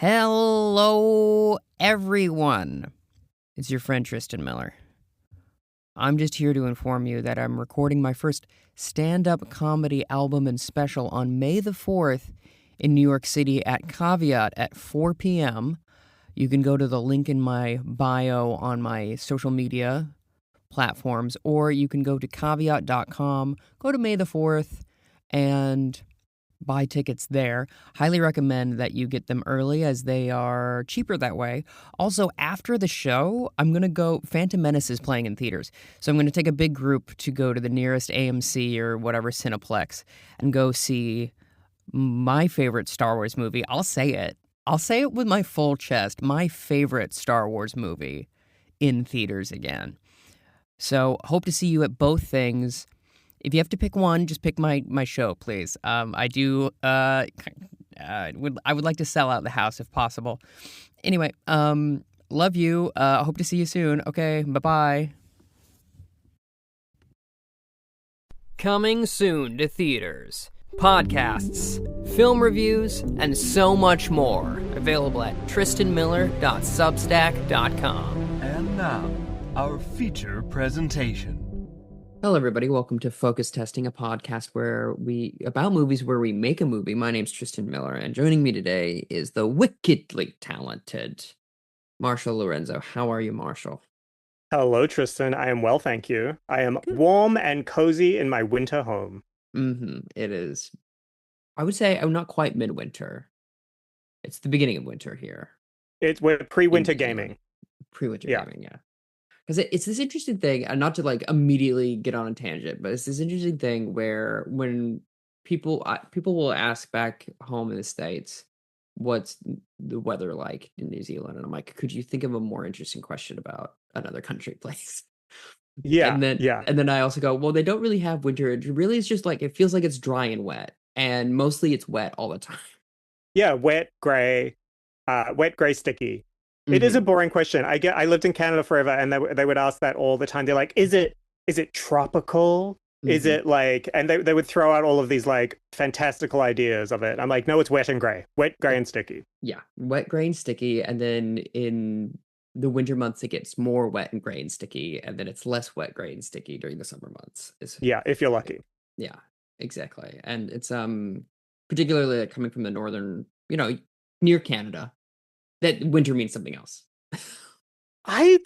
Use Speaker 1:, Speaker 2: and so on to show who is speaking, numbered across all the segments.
Speaker 1: Hello, everyone. It's your friend Tristan Miller. I'm just here to inform you that I'm recording my first stand-up comedy album and special on May the 4th in New York City at Caveat at 4 p.m. You can go to the link in my bio on my social media platforms, or you can go to caveat.com, go to May the 4th, and buy tickets there. Highly recommend that you get them early as they are cheaper that way. Also, after the show, I'm going to go, Phantom Menace is playing in theaters. So I'm going to take a big group to go to the nearest AMC or whatever Cineplex and go see my favorite Star Wars movie. I'll say it with my full chest. My favorite Star Wars movie in theaters again. So hope to see you at both things. If you have to pick one, just pick my show, please. I would like to sell out the house if possible. Anyway, love you. Hope to see you soon. Okay, bye-bye. Coming soon to theaters, podcasts, film reviews, and so much more. Available at tristanmiller.substack.com.
Speaker 2: And now, our feature presentation.
Speaker 1: Hello, everybody. Welcome to Focus Testing, a podcast about movies where we make a movie. My name's Tristan Miller, and joining me today is the wickedly talented Marshall Lorenzo. How are you, Marshall?
Speaker 3: Hello, Tristan. I am well, thank you. I am warm and cozy in my winter home.
Speaker 1: It is. I would say I'm not quite midwinter. It's the beginning of winter here.
Speaker 3: We're pre-winter gaming.
Speaker 1: Pre-winter gaming, yeah. Because it's this interesting thing, and not to like immediately get on a tangent, but it's this interesting thing where when people will ask back home in the States, what's the weather like in New Zealand? And I'm like, could you think of a more interesting question about another country, please?
Speaker 3: Yeah,
Speaker 1: and then I also go, well, they don't really have winter. It really is just like, it feels like it's dry and wet, and mostly it's wet all the time.
Speaker 3: Yeah, wet, gray, sticky. It is a boring question. I lived in Canada forever, and they would ask that all the time. They're like, is it tropical? Is it like, and they would throw out all of these like fantastical ideas of it. I'm like, no, it's wet, gray, and sticky.
Speaker 1: Yeah, wet, gray, and sticky, and then in the winter months it gets more wet and gray and sticky, and then it's less wet, gray, and sticky during the summer months.
Speaker 3: Yeah, if you're lucky.
Speaker 1: Yeah, exactly. And it's particularly like coming from the northern, near Canada, that winter means something else.
Speaker 3: I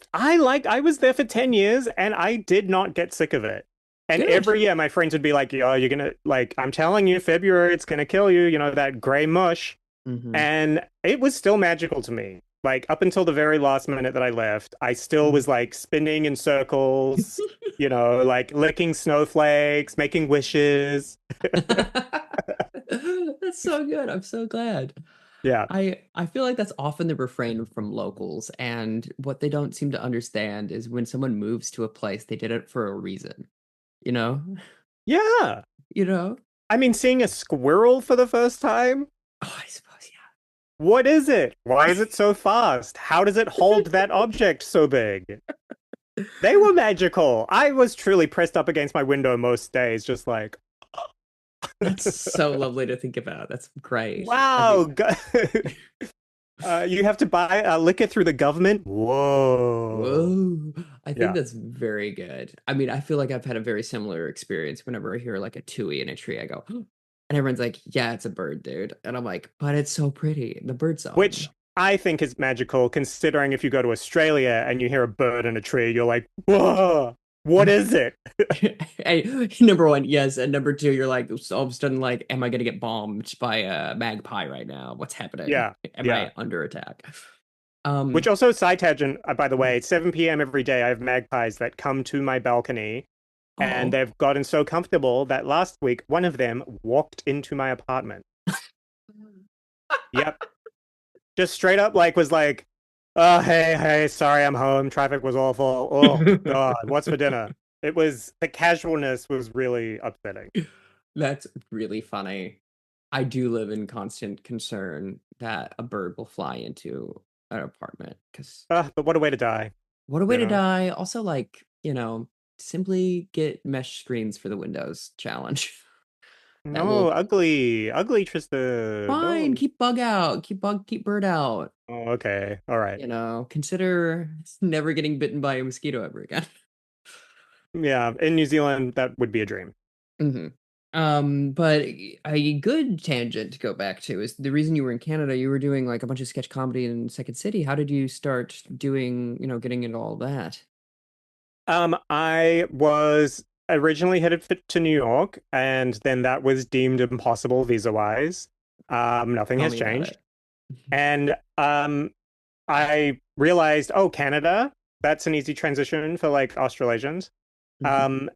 Speaker 3: was there for 10 years and I did not get sick of it. And
Speaker 1: Good.
Speaker 3: Every year my friends would be like, yo, you're gonna, like, I'm telling you, February, it's gonna kill you, that gray mush. And it was still magical to me. Like, up until the very last minute that I left, I still was like spinning in circles, like licking snowflakes, making wishes.
Speaker 1: That's so good. I'm so glad.
Speaker 3: Yeah.
Speaker 1: I feel like that's often the refrain from locals, and what they don't seem to understand is when someone moves to a place, they did it for a reason.
Speaker 3: Yeah.
Speaker 1: I
Speaker 3: mean, seeing a squirrel for the first time?
Speaker 1: Oh, I suppose, yeah.
Speaker 3: What is it? Why is it so fast? How does it hold that object so big? They were magical. I was truly pressed up against my window most days, just like...
Speaker 1: That's so lovely to think about. That's great.
Speaker 3: Wow. You have to buy a liquor through the government?
Speaker 1: Whoa. I think that's very good. I mean, I feel like I've had a very similar experience whenever I hear like a tui in a tree. I go, and everyone's like, yeah, it's a bird, dude. And I'm like, but it's so pretty. The bird song.
Speaker 3: Which I think is magical, considering if you go to Australia and you hear a bird in a tree, you're like, whoa. What is it?
Speaker 1: Hey, number one, yes. And number two, you're like, all of a sudden, like, am I going to get bombed by a magpie right now? What's happening?
Speaker 3: Yeah.
Speaker 1: Am I under attack?
Speaker 3: Which also, side tangent, by the way, 7 p.m. every day, I have magpies that come to my balcony. And they've gotten so comfortable that last week, one of them walked into my apartment. Yep. Just straight up, was like, oh, hey, sorry, I'm home. Traffic was awful. Oh, God, what's for dinner? The casualness was really upsetting.
Speaker 1: That's really funny. I do live in constant concern that a bird will fly into an apartment.
Speaker 3: But what a way to die.
Speaker 1: What a way to die. Also, simply get mesh screens for the Windows challenge. That
Speaker 3: No,
Speaker 1: will
Speaker 3: ugly Tristan.
Speaker 1: fine.
Speaker 3: No.
Speaker 1: Keep bug out. Keep bird out.
Speaker 3: Oh, okay. All right.
Speaker 1: Consider never getting bitten by a mosquito ever again.
Speaker 3: Yeah, in New Zealand, that would be a dream.
Speaker 1: hmm but a good tangent to go back to is the reason you were in Canada. You were doing like a bunch of sketch comedy in Second City. How did you start doing, getting into all that?
Speaker 3: I was originally headed to New York, and then that was deemed impossible visa-wise. Nothing
Speaker 1: Tell
Speaker 3: has
Speaker 1: me about
Speaker 3: changed.
Speaker 1: it.
Speaker 3: And I realized, oh, Canada, that's an easy transition for like Australasians.
Speaker 1: Mhm.
Speaker 3: Um,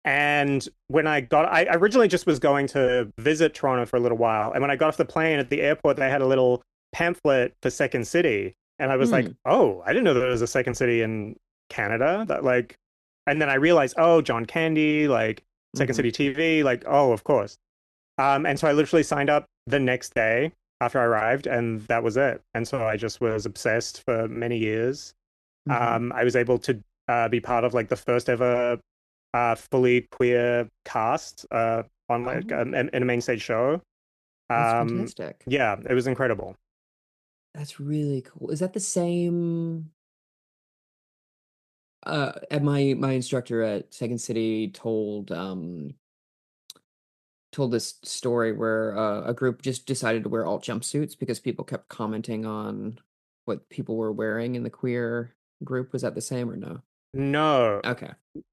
Speaker 3: and when I originally just was going to visit Toronto for a little while. And when I got off the plane at the airport, they had a little pamphlet for Second City. And I was like,
Speaker 1: Hmm.
Speaker 3: oh, I didn't know there was a Second City in Canada. That like, and then I realized, oh, John Candy, like Second
Speaker 1: Hmm.
Speaker 3: City TV, like, oh, of course. And so I literally signed up the next day after I arrived, and that was it. And so I just was obsessed for many years.
Speaker 1: Hmm.
Speaker 3: I was able to be part of like the first ever fully queer cast on like
Speaker 1: Oh,
Speaker 3: in a main stage show.
Speaker 1: that's
Speaker 3: Um,
Speaker 1: fantastic.
Speaker 3: yeah, it was incredible.
Speaker 1: That's really cool. Is that the same? At my instructor at Second City told this story where a group just decided to wear alt jumpsuits because people kept commenting on what people were wearing in the queer group. Was that the same or no?
Speaker 3: No,
Speaker 1: Okay.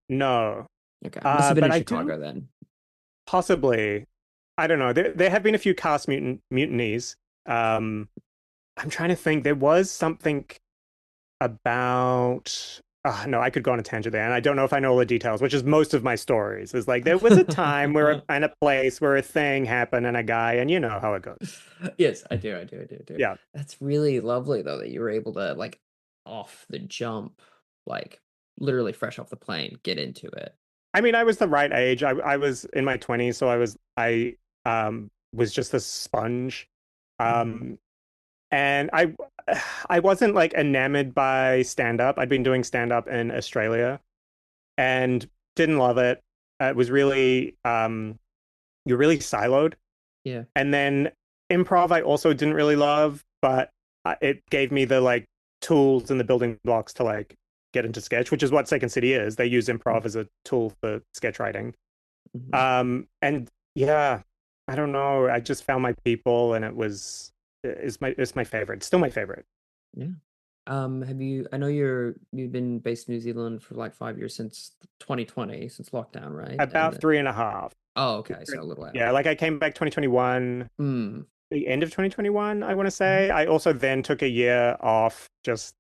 Speaker 3: no.
Speaker 1: Okay. Must have been
Speaker 3: But
Speaker 1: in
Speaker 3: I do
Speaker 1: Chicago then.
Speaker 3: possibly. I don't know. There have been a few cast mutinies. Um, I'm trying to think. There was something about no, I could go on a tangent there, and I don't know if I know all the details, which is most of my stories. Is like there was a time where and a place where a thing happened and a guy, and you know how it goes.
Speaker 1: Yes, I do.
Speaker 3: Yeah.
Speaker 1: That's really lovely though that you were able to like off the jump, like literally fresh off the plane, get into it.
Speaker 3: I mean, I was the right age. I was in my 20s, so I was just a sponge.
Speaker 1: Mhm.
Speaker 3: Um and I wasn't like enamored by stand up. I'd been doing stand up in Australia and didn't love it. It was really you're really siloed.
Speaker 1: Yeah.
Speaker 3: And then improv I also didn't really love, but it gave me the like tools and the building blocks to like get into sketch, which is what Second City is. They use improv as a tool for sketch writing.
Speaker 1: Mhm.
Speaker 3: And yeah, I don't know. I just found my people, and it's my favorite. It's still my favorite.
Speaker 1: Yeah. I know you've been based in New Zealand for like 5 years since 2020, since lockdown, right?
Speaker 3: About three and a half.
Speaker 1: Oh, okay, so a little
Speaker 3: Yeah,
Speaker 1: after.
Speaker 3: like I came back 2021,
Speaker 1: Mm.
Speaker 3: the end of 2021, I want to
Speaker 1: Mhm.
Speaker 3: say. I also then took a year off, just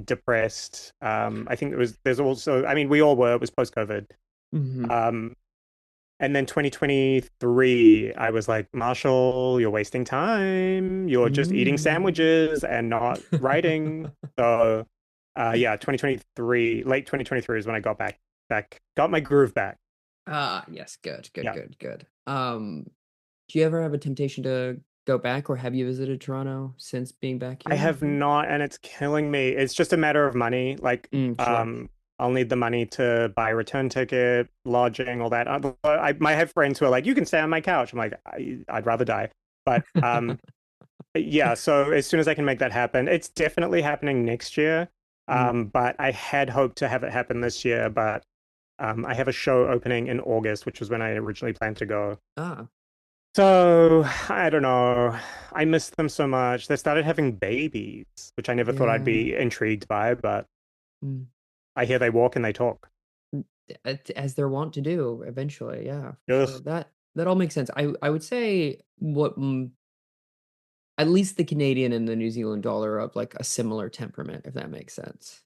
Speaker 3: depressed. I think there's also, I mean, we all were, it was post-COVID.
Speaker 1: Mhm.
Speaker 3: Um, and then 2023, I was like, Marshall, you're wasting time. You're just eating
Speaker 1: Mm.
Speaker 3: sandwiches and not writing. So, yeah, 2023, late 2023 is when I got my groove back.
Speaker 1: Ah, yes, good, good,
Speaker 3: Yeah.
Speaker 1: good, good. Do you ever have a temptation to go back, or have you visited Toronto since being back
Speaker 3: I
Speaker 1: here?
Speaker 3: have not, and it's killing me. It's just a matter of money. Like,
Speaker 1: Sure.
Speaker 3: I'll need the money to buy a return ticket, lodging, all that. I might have friends who are like, "You can stay on my couch." I'm like, I'd rather die. But yeah. So as soon as I can make that happen, it's definitely happening next year.
Speaker 1: Mm.
Speaker 3: But I had hoped to have it happen this year, but I have a show opening in August, which was when I originally planned to go.
Speaker 1: Ah,
Speaker 3: So I don't know. I miss them so much. They started having babies, which I never thought I'd
Speaker 1: yeah.
Speaker 3: be intrigued by, but
Speaker 1: Mm.
Speaker 3: I hear they walk and they talk.
Speaker 1: As they're wont to do eventually, yeah, for sure.
Speaker 3: Ugh.
Speaker 1: That all makes sense. I would say at least the Canadian and the New Zealand dollar are of like a similar temperament, if that makes sense.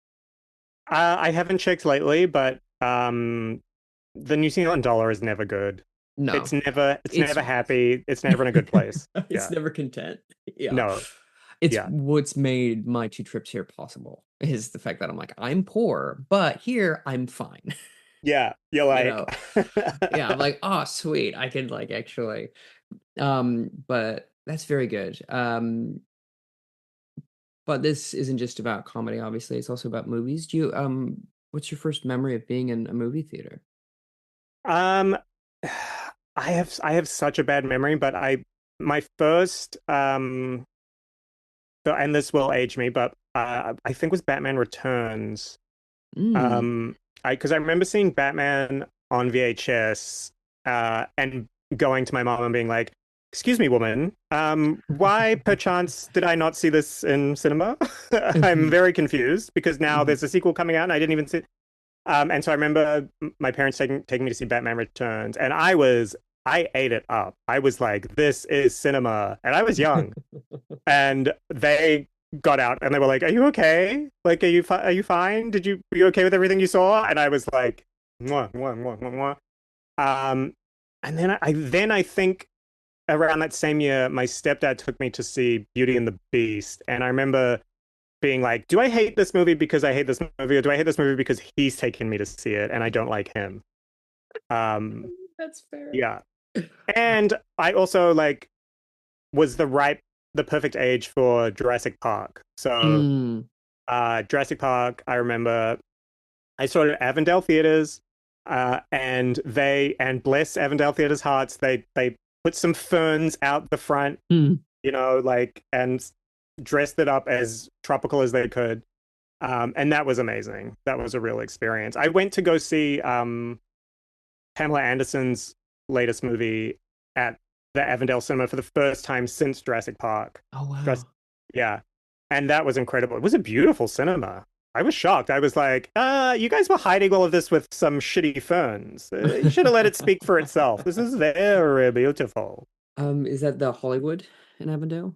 Speaker 3: I haven't checked lately, but the New Zealand dollar is never good.
Speaker 1: No,
Speaker 3: It's
Speaker 1: it's
Speaker 3: never happy. It's never in a good place.
Speaker 1: it's
Speaker 3: Yeah.
Speaker 1: never content. Yeah.
Speaker 3: No.
Speaker 1: It's
Speaker 3: Yeah.
Speaker 1: what's made my 2 trips here possible, is the fact that I'm like, "I'm poor, but here I'm fine."
Speaker 3: Yeah. You're
Speaker 1: You
Speaker 3: like
Speaker 1: know? Yeah, I'm like, "Oh, sweet. I could, like, actually" but that's very good. But this isn't just about comedy, obviously, it's also about movies. What's your first memory of being in a movie theater?
Speaker 3: um I have such a bad memory, but I my first and this will age me, but I think it was Batman Returns.
Speaker 4: Mm.
Speaker 3: I because I remember seeing Batman on VHS, and going to my mom and being like, "Excuse me, woman, why perchance did I not see this in cinema? I'm
Speaker 4: Mhm.
Speaker 3: very confused because now
Speaker 4: Mhm.
Speaker 3: there's a sequel coming out and I didn't even see it." And so I remember my parents taking me to see Batman Returns, and I ate it up. I was like, "This is cinema," and I was young, and they got out and they were like, "Are you okay? Like, are you fine? Were you okay with everything you saw?" And I was like, "Mwah, mwah, mwah, mwah, mwah." And then I think around that same year, my stepdad took me to see Beauty and the Beast, and I remember being like, "Do I hate this movie because I hate this movie, or do I hate this movie because he's taken me to see it and I don't like him?" Um,
Speaker 4: That's fair.
Speaker 3: yeah, and I also like was the perfect age for Jurassic Park. So
Speaker 4: Mm.
Speaker 3: Jurassic Park, I remember I saw it at Avondale Theaters, and bless Avondale Theaters' hearts, they put some ferns out the front,
Speaker 4: Mm.
Speaker 3: like, and dressed it up as tropical as they could. And that was amazing. That was a real experience. I went to go see Pamela Anderson's latest movie at the Avondale Cinema for the first time since Jurassic Park.
Speaker 4: Oh
Speaker 3: Jurassic,
Speaker 4: wow.
Speaker 3: yeah, and that was incredible. It was a beautiful cinema. I was shocked. I was like, you guys were hiding all of this with some shitty ferns. You should have let it speak for itself. This is very beautiful."
Speaker 4: Is that the Hollywood in Avondale?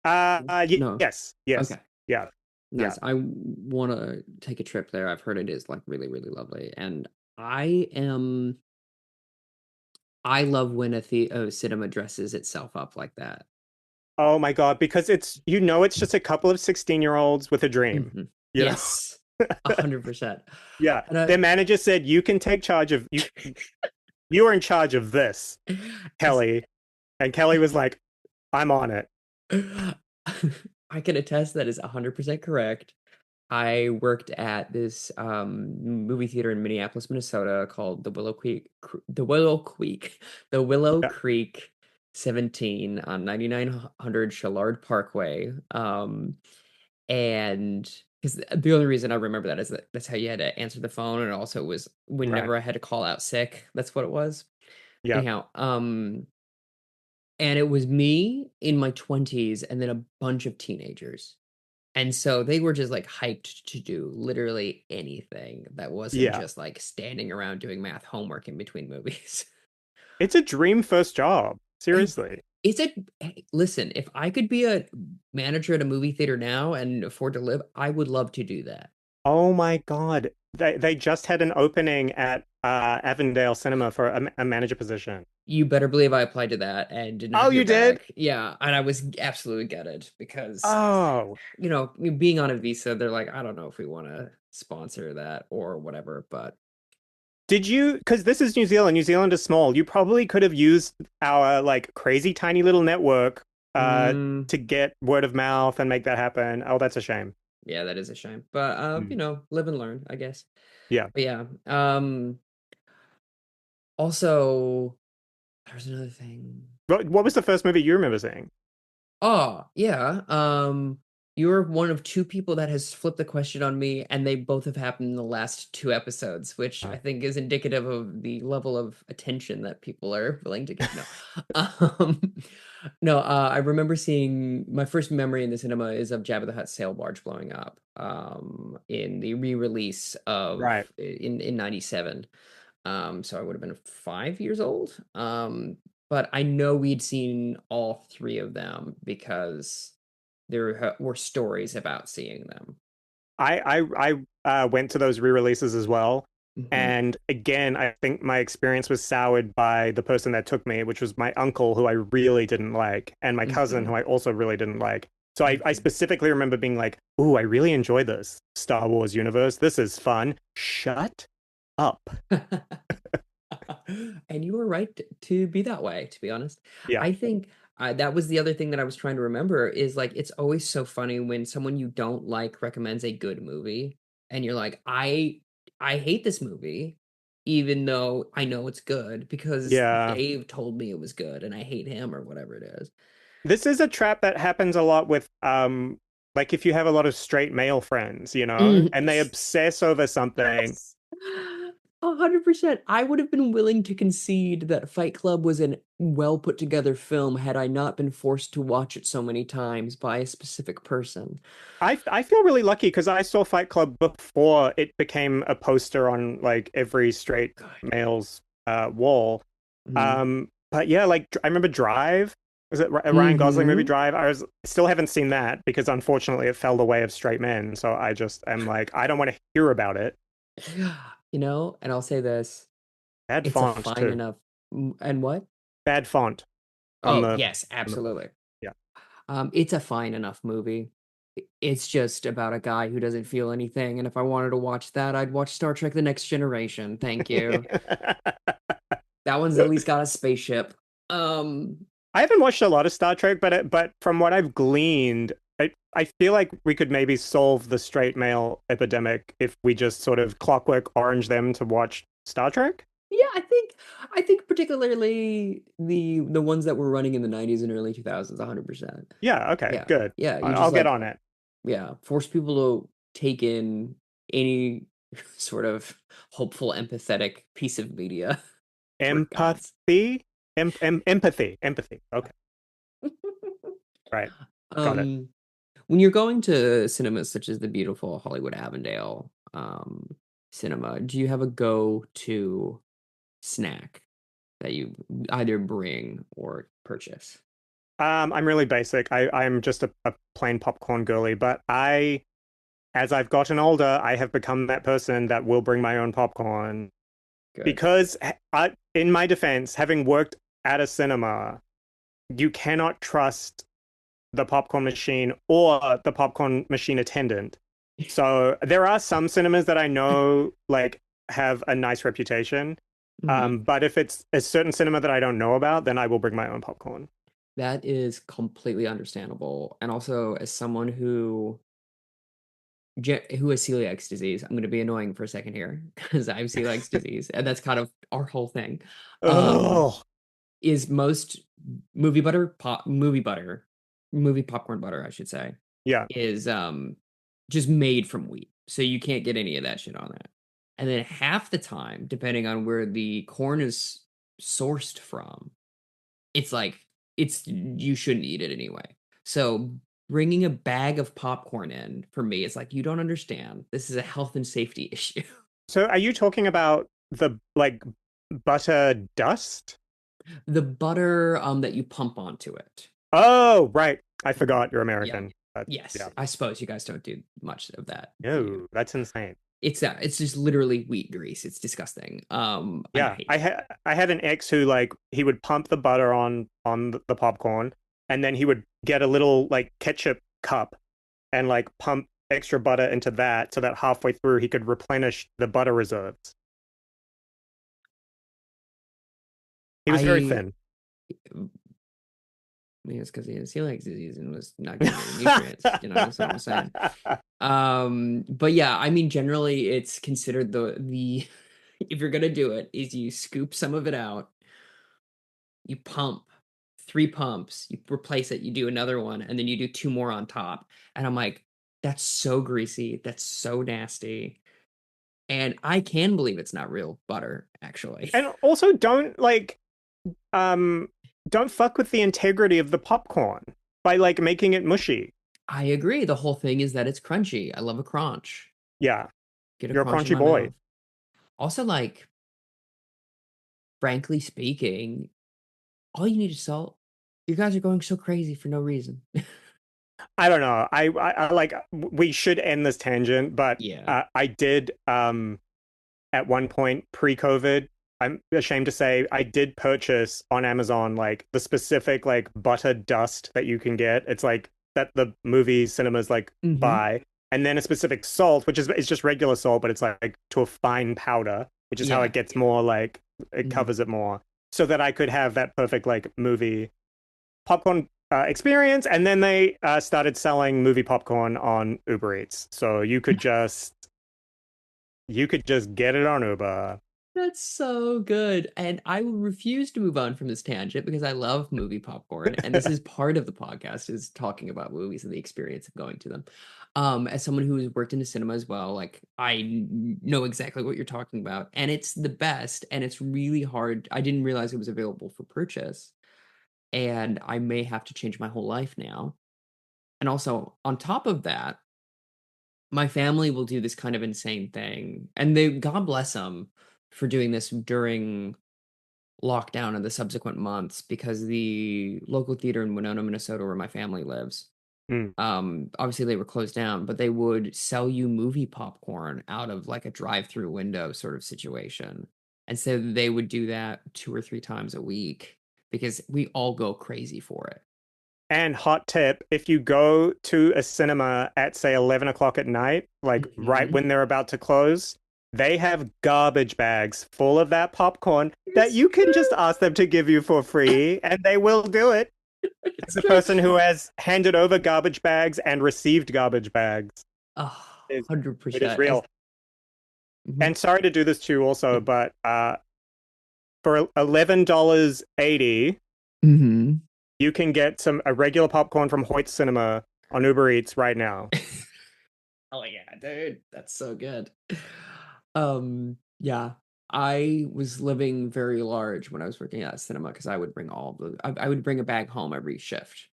Speaker 4: No.
Speaker 3: Yes, yes,
Speaker 4: Okay.
Speaker 3: yeah, yeah.
Speaker 4: Nice. I want to take a trip there. I've heard it is like really, really lovely. And I am I love when a cinema dresses itself up like that.
Speaker 3: Oh my God, because it's just a couple of 16-year-olds with a dream,
Speaker 4: Mhm.
Speaker 3: you know?
Speaker 4: Yes. 100%.
Speaker 3: Yeah.
Speaker 4: And
Speaker 3: Their manager said, "You can take charge of you are in charge of this,
Speaker 4: as
Speaker 3: Kelly." And Kelly was like, "I'm on it."
Speaker 4: I can attest that is 100% correct. I worked at this movie theater in Minneapolis, Minnesota called the Willow
Speaker 3: Yeah.
Speaker 4: Creek 17 on 9900 Shallard Parkway. And because the only reason I remember that is that that's how you had to answer the phone, and also it was
Speaker 3: Right.
Speaker 4: whenever I had to call out sick. That's what it was.
Speaker 3: Yeah.
Speaker 4: Anyhow, and it was me in my 20s and then a bunch of teenagers. And so they were just like hyped to do literally anything that wasn't
Speaker 3: Yeah.
Speaker 4: just like standing around doing math homework in between movies.
Speaker 3: It's a dream first job.
Speaker 4: It,
Speaker 3: Seriously.
Speaker 4: it's a hey, listen, if I could be a manager at a movie theater now and afford to live, I would love to do that.
Speaker 3: Oh my God. They just had an opening at Avondale Cinema for a manager position.
Speaker 4: You better believe I applied to that and did not
Speaker 3: Oh,
Speaker 4: hear
Speaker 3: you did?
Speaker 4: back. Yeah, and I was absolutely gutted because,
Speaker 3: Oh.
Speaker 4: being on a visa, they're like, I don't know if we want to sponsor that or whatever, but
Speaker 3: Did you, because this is New Zealand, New Zealand is small. You probably could have used our like crazy tiny little network
Speaker 4: mm,
Speaker 3: to get word of mouth and make that happen. Oh, that's a shame.
Speaker 4: yeah, that is a shame. But
Speaker 3: Mm.
Speaker 4: live and learn, I guess.
Speaker 3: Yeah.
Speaker 4: But yeah. Also, there's another thing.
Speaker 3: What was the first movie you remember seeing?
Speaker 4: Oh, yeah. You're one of two people that has flipped the question on me, and they both have happened in the last two episodes, which I think is indicative of the level of attention that people are willing to give. No. Um, no, I remember seeing my first memory in the cinema is of Jabba the Hutt's sail barge blowing up in the re-release of
Speaker 3: Right.
Speaker 4: in 97. So I would have been 5 years old. But I know we'd seen all three of them because there were stories about seeing them.
Speaker 3: I went to those re-releases as well.
Speaker 4: Mhm,
Speaker 3: And again, I think my experience was soured by the person that took me, which was my uncle, who I really didn't like, and my cousin,
Speaker 4: mhm,
Speaker 3: who I also really didn't like. So I
Speaker 4: mhm.
Speaker 3: specifically remember being like, "Ooh, I really enjoy this Star Wars universe. This is fun." Shut up.
Speaker 4: And you were right to be that way, to be honest.
Speaker 3: Yeah.
Speaker 4: I think that was the other thing that I was trying to remember is like it's always so funny when someone you don't like recommends a good movie and you're like, I hate this movie, even though I know it's good because
Speaker 3: Yeah.
Speaker 4: Dave told me it was good and I hate him or whatever it is.
Speaker 3: This is a trap that happens a lot with like if you have a lot of straight male friends,
Speaker 4: Mm.
Speaker 3: and they obsess over something.
Speaker 4: Yes. 100%. I would have been willing to concede that Fight Club was a well put together film had I not been forced to watch it so many times by a specific person.
Speaker 3: I feel really lucky because I saw Fight Club before it became a poster on like every straight
Speaker 4: Good.
Speaker 3: male's wall.
Speaker 4: Mm.
Speaker 3: But yeah, like I remember Drive. Was it a Ryan Gosling movie,
Speaker 4: Mhm.
Speaker 3: Drive? I still haven't seen that because unfortunately it fell the way of straight men. So I just am like, I don't want to hear about it.
Speaker 4: And I'll say this,
Speaker 3: Bad
Speaker 4: it's a
Speaker 3: font
Speaker 4: fine
Speaker 3: too.
Speaker 4: enough and what?
Speaker 3: Bad font on
Speaker 4: Oh,
Speaker 3: the
Speaker 4: yes,
Speaker 3: on the
Speaker 4: absolutely.
Speaker 3: yeah.
Speaker 4: It's a fine enough movie. It's just about a guy who doesn't feel anything, and if I wanted to watch that, I'd watch Star Trek: The Next Generation. Thank you. That one's at least got a spaceship. Um,
Speaker 3: I haven't watched a lot of Star Trek, but from what I've gleaned, I feel like we could maybe solve the straight male epidemic if we just sort of clockwork orange them to watch Star Trek.
Speaker 4: yeah, I think particularly the ones that were running in the 90s and early 2000s, 100%.
Speaker 3: Yeah, okay,
Speaker 4: Yeah.
Speaker 3: good.
Speaker 4: Yeah, you
Speaker 3: I'll
Speaker 4: just
Speaker 3: get
Speaker 4: like
Speaker 3: on it.
Speaker 4: yeah, force people to take in any sort of hopeful, empathetic piece of media for gods.
Speaker 3: Empathy, empathy. Okay, right, got it.
Speaker 4: Um, when you're going to cinemas such as the beautiful Hollywood Avondale cinema, do you have a go-to snack that you either bring or purchase?
Speaker 3: I'm really basic. I'm just a plain popcorn girly, but as I've gotten older, I have become that person that will bring my own popcorn
Speaker 4: Good.
Speaker 3: because in my defense, having worked at a cinema, you cannot trust the popcorn machine or the popcorn machine attendant. So there are some cinemas that I know like have a nice reputation.
Speaker 4: Mhm.
Speaker 3: But if it's a certain cinema that I don't know about, then I will bring my own popcorn.
Speaker 4: That is completely understandable. And also, as someone who has celiac disease, I'm going to be annoying for a second here because I have celiac disease, and that's kind of our whole thing. Um,
Speaker 3: Oh,
Speaker 4: is most movie popcorn butter, I should say,
Speaker 3: yeah.
Speaker 4: is just made from wheat. So you can't get any of that shit on that. And then half the time, depending on where the corn is sourced from, it's like it's you shouldn't eat it anyway. So bringing a bag of popcorn in for me, it's like you don't understand. This is a health and safety issue.
Speaker 3: So are you talking about the like butter dust?
Speaker 4: The butter that you pump onto it.
Speaker 3: Oh, right. I
Speaker 4: Mhm.
Speaker 3: forgot you're
Speaker 4: Yeah.
Speaker 3: American.
Speaker 4: Yes.
Speaker 3: Yeah.
Speaker 4: I suppose you guys don't do much of that, do you?
Speaker 3: No, that's insane.
Speaker 4: It's just literally wheat grease. It's disgusting. And I
Speaker 3: Yeah,
Speaker 4: hate it.
Speaker 3: I had an ex who like he would pump the butter on the popcorn, and then he would get a little like ketchup cup and like pump extra butter into that so that halfway through he could replenish the butter reserves. He was very
Speaker 4: I
Speaker 3: thin.
Speaker 4: I mean, it's because he had celiac disease and was not getting any nutrients. That's what I'm saying. But yeah, I mean, generally, it's considered the if you're gonna do it, is you scoop some of it out, you pump 3 pumps, you replace it, you do another one, and then you do two more on top. And I'm like, that's so greasy, that's so nasty, and I can believe it's not real butter, actually.
Speaker 3: And also um don't fuck with the integrity of the popcorn by like making it mushy.
Speaker 4: I agree. The whole thing is that it's crunchy. I love a crunch.
Speaker 3: Yeah,
Speaker 4: Get a
Speaker 3: you're a
Speaker 4: crunch in
Speaker 3: crunchy
Speaker 4: my
Speaker 3: boy.
Speaker 4: mouth. Also, like, frankly speaking, all you need is salt. You guys are going so crazy for no reason.
Speaker 3: I don't know. I like we should end this tangent, but
Speaker 4: Yeah.
Speaker 3: I did at one point pre-COVID, I'm ashamed to say I did purchase on Amazon like the specific like butter dust that you can get. It's like that the movie cinemas like
Speaker 4: Hmm.
Speaker 3: buy, and then a specific salt, which is it's just regular salt, but it's like to a fine powder, which is how
Speaker 4: Yeah.
Speaker 3: it gets more like it
Speaker 4: Hmm.
Speaker 3: covers it more, so that I could have that perfect like movie popcorn experience. And then they started selling movie popcorn on Uber Eats, so you could just get it on Uber.
Speaker 4: That's so good. And I will refuse to move on from this tangent because I love movie popcorn. And this is part of the podcast, is talking about movies and the experience of going to them. As someone who has worked in the cinema as well, like know exactly what you're talking about. And it's the best. And it's really hard. I didn't realize it was available for purchase. And I may have to change my whole life now. And also, on top of that, my family will do this kind of insane thing. And they, God bless them for doing this during lockdown and the subsequent months, because the local theater in Winona, Minnesota, where my family lives,
Speaker 3: Mm.
Speaker 4: obviously they were closed down, but they would sell you movie popcorn out of like a drive-through window sort of situation. And so they would do that 2 or 3 times a week because we all go crazy for it.
Speaker 3: And hot tip, if you go to a cinema at, say, 11 o'clock at night, like right when they're about to close, they have garbage bags full of that popcorn that you can just ask them to give you for free, and they will do it. As a person who has handed over garbage bags and received garbage bags.
Speaker 4: 100%.
Speaker 3: It is real. And sorry to do this to you also, but for $11.80, you can get a regular popcorn from Hoyt Cinema on Uber Eats right now.
Speaker 4: Oh yeah, dude, that's so good. Yeah, I was living very large when I was working at a cinema because I would bring I would bring a bag home every shift.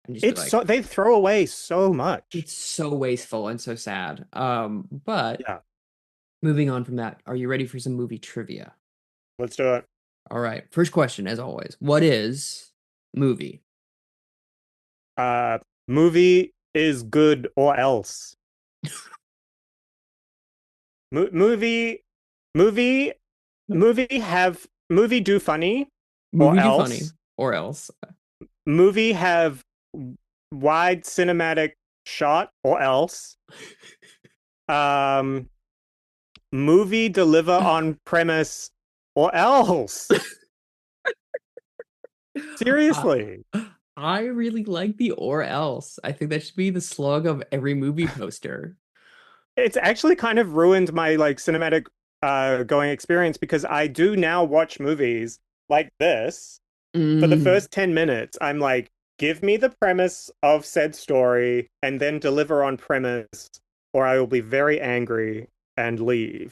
Speaker 4: And just
Speaker 3: It's so they throw away so much.
Speaker 4: It's so wasteful and so sad. But
Speaker 3: yeah.
Speaker 4: Moving on from that, are you ready for some movie trivia?
Speaker 3: Let's do it.
Speaker 4: All right. First question, as always. What is movie?
Speaker 3: Movie is good or else. Movie do funny
Speaker 4: Movie
Speaker 3: or
Speaker 4: do
Speaker 3: else.
Speaker 4: Funny or else.
Speaker 3: Movie have wide cinematic shot or else. Movie deliver on premise or else. Seriously.
Speaker 4: I really like the or else. I think that should be the slug of every movie poster.
Speaker 3: It's actually kind of ruined my like cinematic going experience, because I do now watch movies like this. For the first 10 minutes, I'm like, give me the premise of said story and then deliver on premise, or I will be very angry and leave.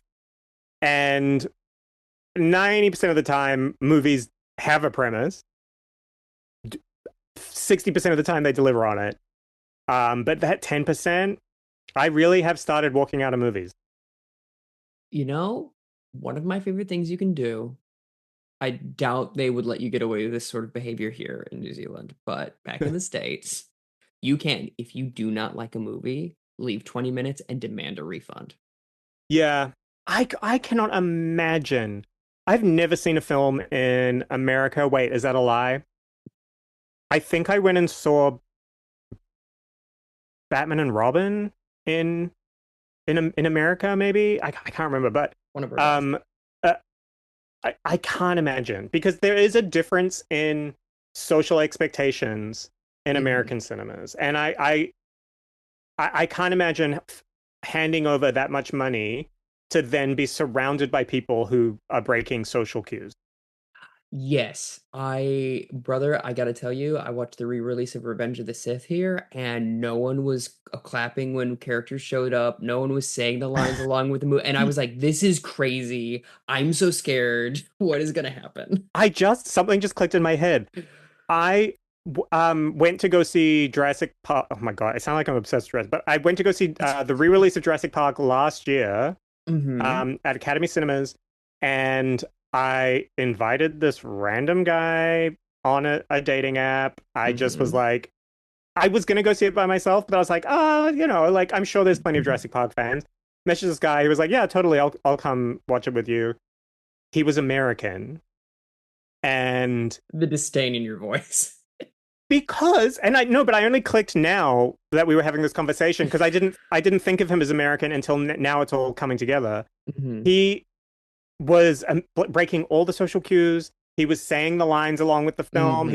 Speaker 3: And 90% of the time, movies have a premise. 60% of the time, they deliver on it. But that 10%, I really have started walking out of movies.
Speaker 4: You know, one of my favorite things you can do, I doubt they would let you get away with this sort of behavior here in New Zealand, but back in the States, you can, if you do not like a movie, leave 20 minutes and demand a refund.
Speaker 3: Yeah, I cannot imagine. I've never seen a film in America. Wait, is that a lie? I think I went and saw Batman and Robin in America, maybe. I can't remember, but
Speaker 4: one of our
Speaker 3: I can't imagine, because there is a difference in social expectations in American cinemas, and I can't imagine handing over that much money to then be surrounded by people who are breaking social cues.
Speaker 4: Yes, brother, I gotta tell you, I watched the re-release of Revenge of the Sith here, and no one was clapping when characters showed up. No one was saying the lines along with the movie, and I was like, "This is crazy! I'm so scared. What is gonna happen?"
Speaker 3: Something just clicked in my head. I went to go see Jurassic Park. Oh my God, I sound like I'm obsessed with Jurassic, but I went to go see the re-release of Jurassic Park last year at Academy Cinemas, and I invited this random guy on a dating app. I just was like, I was going to go see it by myself, but I was like, like, I'm sure there's plenty of Jurassic Park fans. Messaged this guy. He was like, yeah, totally. I'll come watch it with you. He was American. And
Speaker 4: the disdain in your voice.
Speaker 3: But I only clicked now that we were having this conversation, because I didn't think of him as American until now. It's all coming together. He was breaking all the social cues. He was saying the lines along with the film.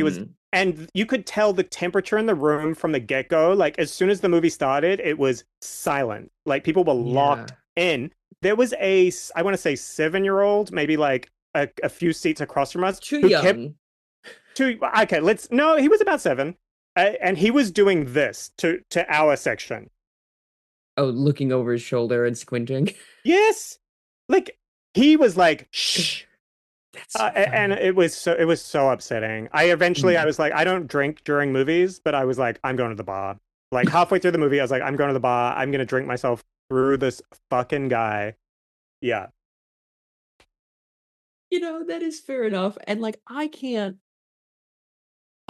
Speaker 3: And you could tell the temperature in the room from the get-go. Like, as soon as the movie started, it was silent. Like, people were locked in. there was I want to say 7-year-old, maybe like a few seats across from us,
Speaker 4: Too
Speaker 3: who
Speaker 4: young.
Speaker 3: kept okay, no, he was about 7, and he was doing this to our section.
Speaker 4: Oh, looking over his shoulder and squinting.
Speaker 3: Yes, like he was like, shh.
Speaker 4: That's so
Speaker 3: And
Speaker 4: funny.
Speaker 3: it was so upsetting. I was like, I don't drink during movies, but I was like, I'm going to the bar. Like halfway through the movie, I was like, I'm going to the bar. I'm gonna drink myself through this fucking guy. Yeah.
Speaker 4: That is fair enough. And like, I'll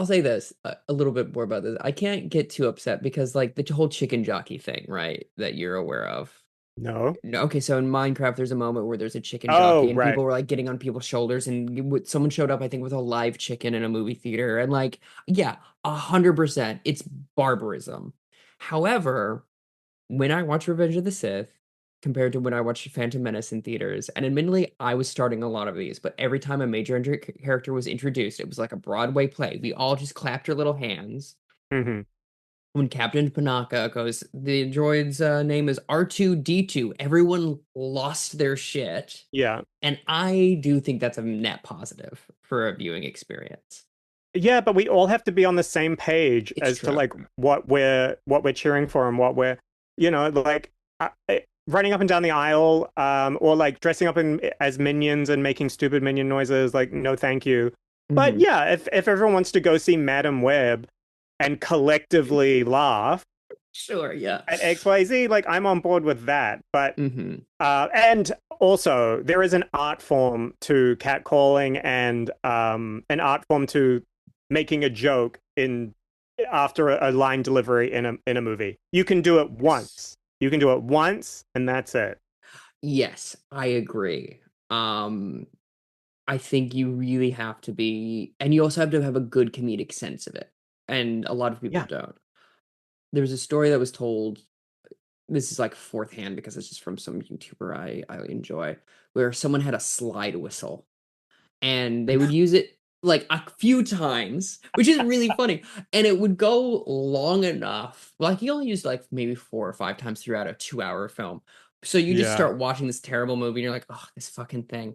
Speaker 4: say this a little bit more about this. I can't get too upset because like the whole chicken jockey thing, right? That you're aware of.
Speaker 3: No.
Speaker 4: No, okay, so in Minecraft, there's a moment where there's a chicken
Speaker 3: Oh,
Speaker 4: jockey and
Speaker 3: right.
Speaker 4: people were like getting on people's shoulders, and someone showed up, I think, with a live chicken in a movie theater, and like, yeah, 100%, it's barbarism. However, when I watch Revenge of the Sith, compared to when I watched Phantom Menace in theaters, and admittedly, I was starting a lot of these, but every time a major character was introduced, it was like a Broadway play. We all just clapped our little hands.
Speaker 3: Mm-hmm.
Speaker 4: When Captain Panaka goes, the droid's name is R2D2. Everyone lost their shit.
Speaker 3: Yeah.
Speaker 4: And I do think that's a net positive for a viewing experience.
Speaker 3: Yeah, but we all have to be on the same page
Speaker 4: It's
Speaker 3: as to
Speaker 4: true.
Speaker 3: like what we're cheering for and what we're, like running up and down the aisle, or like dressing up as minions and making stupid minion noises. Like, no, thank you. But
Speaker 4: Mhm.
Speaker 3: yeah, if everyone wants to go see Madam Web and collectively laugh
Speaker 4: Sure, yeah.
Speaker 3: at XYZ, like I'm on board with that. But
Speaker 4: Hmm.
Speaker 3: and also there is an art form to catcalling and an art form to making a joke in after a line delivery in a movie. You can do it once. You can do it once, and that's it.
Speaker 4: Yes, I agree. Um, I think you really have to be, and you also have to have a good comedic sense of it. And a lot of people
Speaker 3: Yeah.
Speaker 4: don't. There was a story that was told. This is like fourth hand because it's just from some YouTuber I enjoy, where someone had a slide whistle and they would use it like a few times, which is really funny. And it would go long enough. Like he only used like maybe 4 or 5 times throughout a 2-hour film. So you just
Speaker 3: Yeah.
Speaker 4: start watching this terrible movie and you're like, oh, this fucking thing.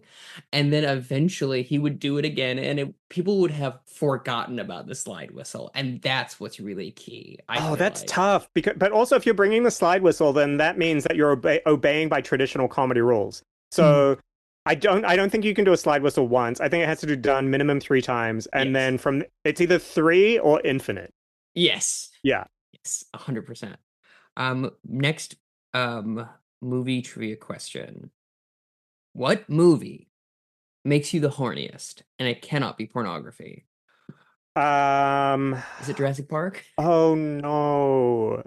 Speaker 4: And then eventually he would do it again and people would have forgotten about the slide whistle. And that's what's really key, I
Speaker 3: Oh,
Speaker 4: feel
Speaker 3: that's
Speaker 4: like.
Speaker 3: tough. But also if you're bringing the slide whistle, then that means that you're obeying by traditional comedy rules.
Speaker 4: Mhm.
Speaker 3: So I don't think you can do a slide whistle once. I think it has to be done minimum 3 times, and
Speaker 4: Yes.
Speaker 3: then from it's either 3 or infinite.
Speaker 4: Yes.
Speaker 3: Yeah.
Speaker 4: Yes, 100%. Next, movie trivia question. What movie makes you the horniest? And it cannot be pornography.
Speaker 3: Um.
Speaker 4: Is it Jurassic Park?
Speaker 3: Oh no.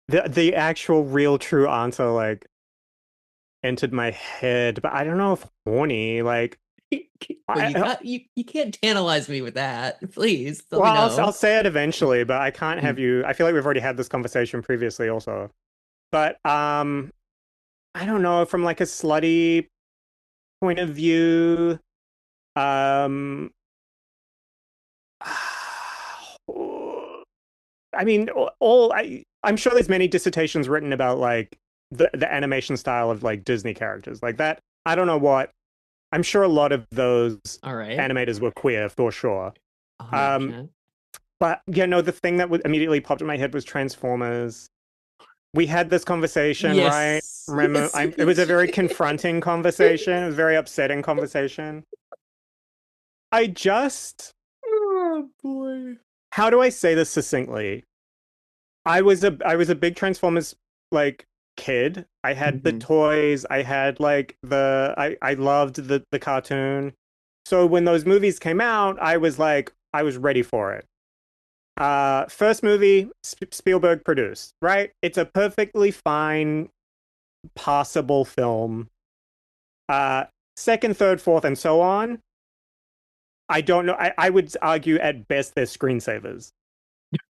Speaker 3: The actual real true answer like entered my head, but I don't know if horny like
Speaker 4: Well,
Speaker 3: I,
Speaker 4: you can't tantalize me with that. Please, let me
Speaker 3: well, I'll
Speaker 4: know.
Speaker 3: say it eventually, but I can't have
Speaker 4: Mm.
Speaker 3: you. I feel like we've already had this conversation previously also. But I don't know, from like a slutty point of view, um I mean, I'm sure there's many dissertations written about like the animation style of like Disney characters like that. I don't know what. I'm sure a lot of those
Speaker 4: All right.
Speaker 3: animators were queer for sure. Um,
Speaker 4: 100%.
Speaker 3: but yeah, no, the thing that immediately popped in my head was Transformers. We had this conversation, right?
Speaker 4: Yes.
Speaker 3: Remember,
Speaker 4: Yes, we
Speaker 3: it was a very
Speaker 4: did.
Speaker 3: confronting conversation. It was a very upsetting conversation. I just,
Speaker 4: Oh boy.
Speaker 3: how do I say this succinctly? I was a big Transformers like kid. I had the
Speaker 4: Hmm.
Speaker 3: toys. I had like I loved the cartoon. So when those movies came out, I was ready for it. First movie Spielberg produced, right? It's a perfectly fine, passable film. Uh, Second, third, fourth, and so on. I don't know. I would argue at best they're screensavers.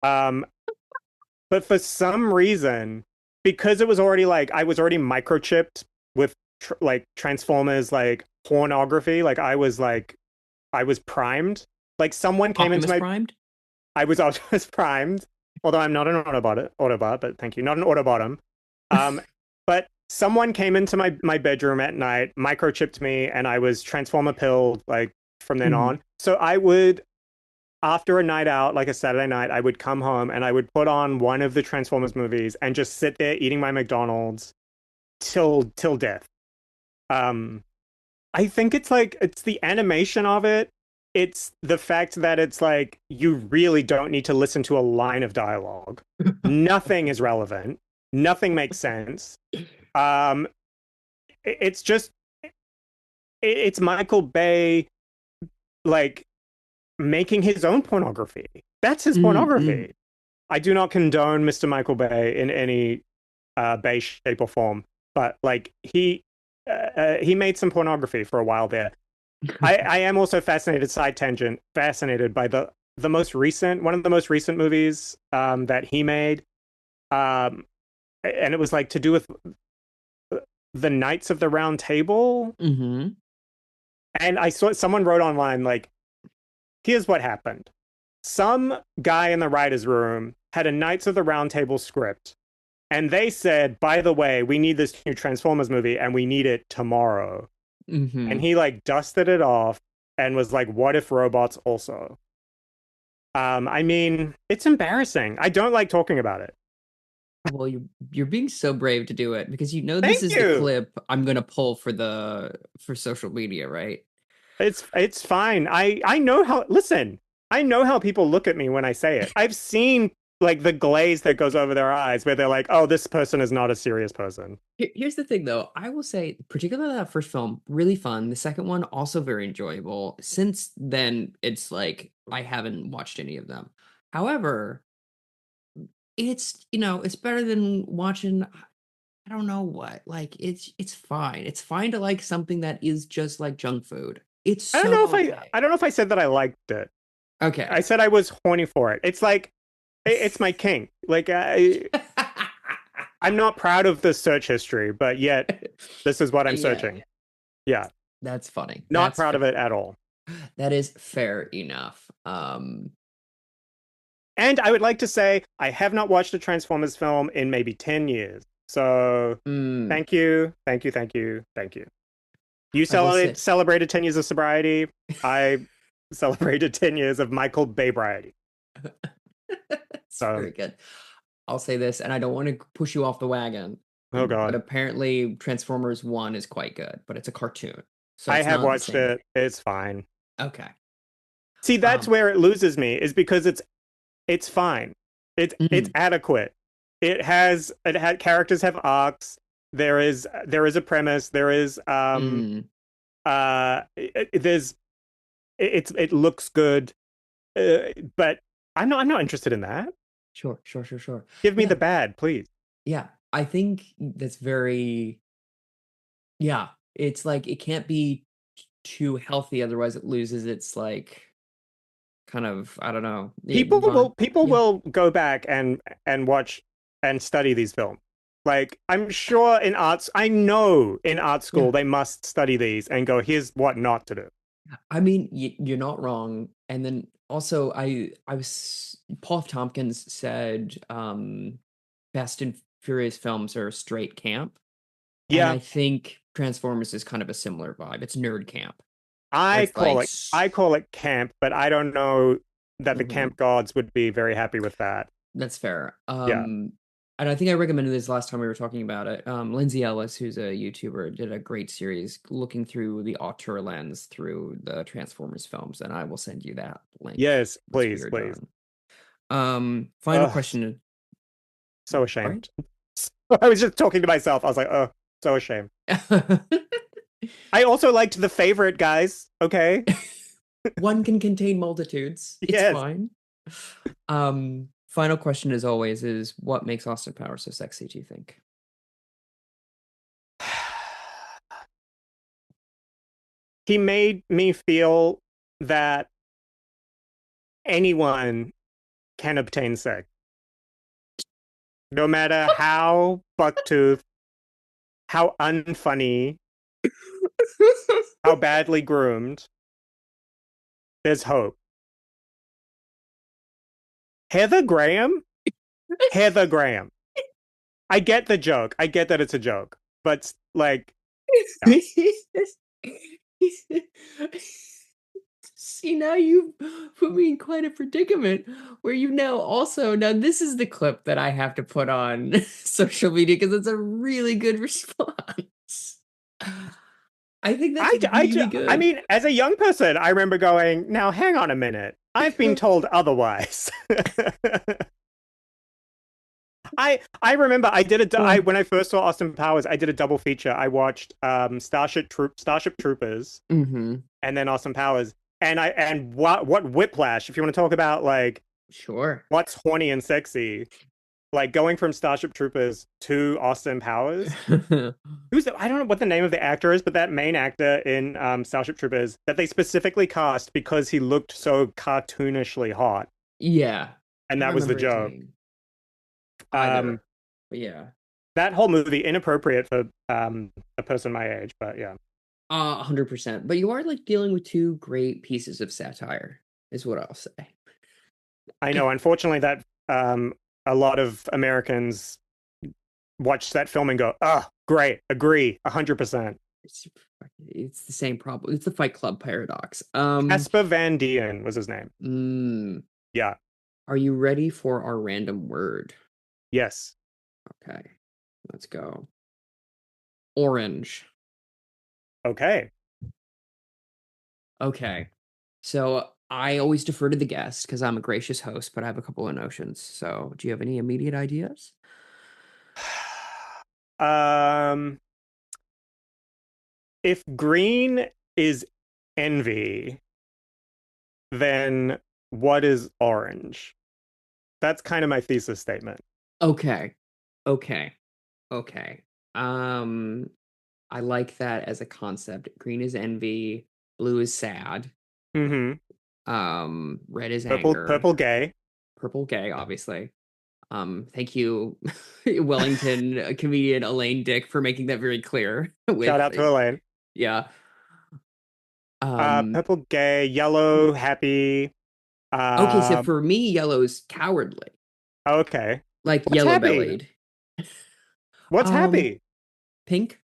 Speaker 3: Um, but for some reason, because it was already like I was already microchipped with like Transformers like pornography, I was primed. Like someone came into
Speaker 4: Optimus
Speaker 3: my
Speaker 4: Primed?
Speaker 3: I was Optimus primed, although I'm not an Autobot, but thank you, not an Autobottom. Um, but someone came into my bedroom at night, microchipped me, and I was Transformer pilled like from then
Speaker 4: Mhm.
Speaker 3: on. So I would, after a night out, like a Saturday night, I would come home and I would put on one of the Transformers movies and just sit there eating my McDonald's till death. Um, I think it's like it's the animation of it. It's the fact that it's like you really don't need to listen to a line of dialogue. Nothing is relevant. Nothing makes sense. Um, it's just it's Michael Bay like making his own pornography. That's his
Speaker 4: Mm.
Speaker 3: pornography. I do not condone Mr. Michael Bay in any Bay shape or form, but like he made some pornography for a while there. I am also fascinated, side tangent, fascinated by the most recent one of the most recent movies that he made. Um, and it was like to do with the Knights of the Round Table.
Speaker 4: Mm-hmm.
Speaker 3: And I saw someone wrote online like, here's what happened. Some guy in the writer's room had a Knights of the Round Table script, and they said, by the way, we need this new Transformers movie and we need it tomorrow. And
Speaker 4: Mm-hmm.
Speaker 3: he like dusted it off and was like, what if robots also? I mean, it's embarrassing. I don't like talking about it.
Speaker 4: Well, you're being so brave to do it because you know this
Speaker 3: Thank
Speaker 4: is the
Speaker 3: you.
Speaker 4: clip I'm gonna pull for social media, right?
Speaker 3: It's fine. I know how, listen, I know how people look at me when I say it. I've seen like the glaze that goes over their eyes where they're like, oh, this person is not a serious person.
Speaker 4: Here's the thing, though. I will say, particularly that first film, really fun. The second one, also very enjoyable. Since then, it's like I haven't watched any of them. However, it's better than watching. I don't know what. Like, it's fine. It's fine to like something that is just like junk food. It's
Speaker 3: I don't
Speaker 4: so
Speaker 3: know if
Speaker 4: okay.
Speaker 3: I don't know if I said that I liked it. I
Speaker 4: Okay.
Speaker 3: said I was horny for it. It's like it's my kink. Like I'm not proud of the search history, but yet this is what I'm
Speaker 4: Yeah,
Speaker 3: searching. Yeah,
Speaker 4: that's funny.
Speaker 3: not proud of it at all.
Speaker 4: That is fair enough.
Speaker 3: And I would like to say I have not watched a Transformers film in maybe 10 years. So
Speaker 4: mm,
Speaker 3: thank you, thank you, thank you, thank you. You
Speaker 4: I will say
Speaker 3: celebrated 10 years of sobriety. I celebrated 10 years of Michael Baybriety.
Speaker 4: it's
Speaker 3: So,
Speaker 4: very good. I'll say this, and I don't want to push you off the wagon,
Speaker 3: oh
Speaker 4: but
Speaker 3: God.
Speaker 4: apparently Transformers 1 is quite good, but it's a cartoon. So
Speaker 3: I
Speaker 4: it's
Speaker 3: have
Speaker 4: not the
Speaker 3: watched
Speaker 4: same.
Speaker 3: it. It's fine.
Speaker 4: Okay.
Speaker 3: See, that's
Speaker 4: Um
Speaker 3: where it loses me, is because it's fine. It's
Speaker 4: mhm,
Speaker 3: adequate. It had characters have arcs. There is a premise. There is
Speaker 4: mm,
Speaker 3: there's it looks good. But I'm not interested in that.
Speaker 4: sure, sure, sure, sure.
Speaker 3: Give me
Speaker 4: Yeah,
Speaker 3: the bad, please.
Speaker 4: yeah. I think that's very yeah. It's like it can't be too healthy, otherwise it loses its like kind of I don't know.
Speaker 3: People
Speaker 4: Yeah.
Speaker 3: will go back and watch and study these films. Like I'm sure in arts, I know in art
Speaker 4: Yeah.
Speaker 3: school they must study these and go, here's what not to do.
Speaker 4: I mean, you're not wrong. And then also, I was Paul F. Tompkins said, Fast and Furious films are straight camp, and
Speaker 3: Yeah,
Speaker 4: I think Transformers is kind of a similar vibe. It's nerd camp, where it's like,
Speaker 3: I call it camp, but I don't know that the
Speaker 4: Mhm,
Speaker 3: camp gods would be very happy with that.
Speaker 4: that's fair.
Speaker 3: Yeah.
Speaker 4: And I think I recommended this last time we were talking about it. Lindsay Ellis, who's a YouTuber, did a great series looking through the auteur lens through the Transformers films, and I will send you that link
Speaker 3: Yes,
Speaker 4: once we
Speaker 3: please,
Speaker 4: are
Speaker 3: please.
Speaker 4: done. Final
Speaker 3: Ugh,
Speaker 4: question.
Speaker 3: so
Speaker 4: Sorry?
Speaker 3: ashamed. I was just talking to myself. I was like, oh, so ashamed. I also liked The Favorite, guys. Okay.
Speaker 4: One can contain multitudes. It's
Speaker 3: Yes.
Speaker 4: fine. Final question as always is what makes Austin Powers so sexy, do you think?
Speaker 3: He made me feel that anyone can obtain sex, no matter how bucktooth, how unfunny, how badly groomed. There's hope. Heather Graham? Heather Graham. I get the joke. I get that it's a joke. but like, yeah.
Speaker 4: See, now you put me in quite a predicament where you now this is the clip that I have to put on social media because it's a really good response. I think that's really
Speaker 3: I
Speaker 4: good.
Speaker 3: mean, as a young person, I remember going, now hang on a minute. I've been told otherwise. I remember when I first saw Austin Powers, I did a double feature. I watched Starship Troopers
Speaker 4: Mm-hmm.
Speaker 3: and then Austin Powers. And what whiplash, if you want to talk about like
Speaker 4: Sure.
Speaker 3: what's horny and sexy, like going from Starship Troopers to Austin Powers. I don't know what the name of the actor is, but that main actor in Starship Troopers that they specifically cast because he looked so cartoonishly hot.
Speaker 4: Yeah.
Speaker 3: And
Speaker 4: I
Speaker 3: that was the
Speaker 4: remember his
Speaker 3: joke.
Speaker 4: name. Either. But yeah.
Speaker 3: That whole movie inappropriate for a person my age, but yeah.
Speaker 4: 100%. But you are like dealing with two great pieces of satire, is what I'll say.
Speaker 3: I know. Unfortunately, that a lot of Americans watch that film and go, "Oh, great, agree, 100%."
Speaker 4: It's the same problem. It's the Fight Club paradox.
Speaker 3: Casper Van Dien was his name. Yeah.
Speaker 4: Are you ready for our random word?
Speaker 3: Yes.
Speaker 4: Okay. Let's go. Orange.
Speaker 3: Okay.
Speaker 4: Okay. So I always defer to the guest because I'm a gracious host, but I have a couple of notions. So do you have any immediate ideas?
Speaker 3: If green is envy, then what is orange? That's kind of my thesis statement.
Speaker 4: Okay. I like that as a concept. Green is envy, blue is sad.
Speaker 3: Mm-hmm.
Speaker 4: Red is anger.
Speaker 3: Purple gay.
Speaker 4: Purple gay, obviously. Thank you, Wellington comedian Elaine Dick, for making that very clear.
Speaker 3: Shout out to Elaine.
Speaker 4: Yeah.
Speaker 3: Purple gay, yellow happy.
Speaker 4: Okay, so for me, yellow's cowardly.
Speaker 3: Okay.
Speaker 4: Like
Speaker 3: What's
Speaker 4: yellow
Speaker 3: happy?
Speaker 4: bellied.
Speaker 3: What's happy?
Speaker 4: Pink.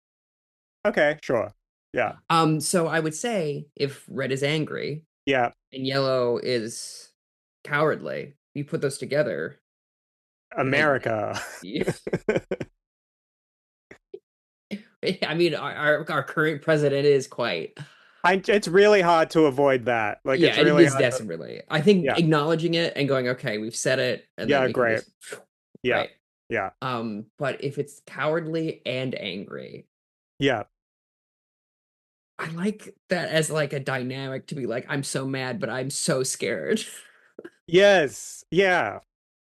Speaker 3: Okay, sure. Yeah.
Speaker 4: So I would say if red is angry,
Speaker 3: yeah,
Speaker 4: and yellow is cowardly, you put those together.
Speaker 3: America.
Speaker 4: I mean, our current president is quite.
Speaker 3: It's really hard to avoid that. Like,
Speaker 4: Yeah,
Speaker 3: it's really
Speaker 4: it is desperately. I think
Speaker 3: Yeah.
Speaker 4: acknowledging it and going, okay, we've said it, and then
Speaker 3: Yeah,
Speaker 4: we
Speaker 3: great.
Speaker 4: can just,
Speaker 3: Yeah.
Speaker 4: right.
Speaker 3: Yeah.
Speaker 4: But if it's cowardly and angry,
Speaker 3: Yeah.
Speaker 4: I like that as like a dynamic to be like, I'm so mad, but I'm so scared.
Speaker 3: Yes. Yeah.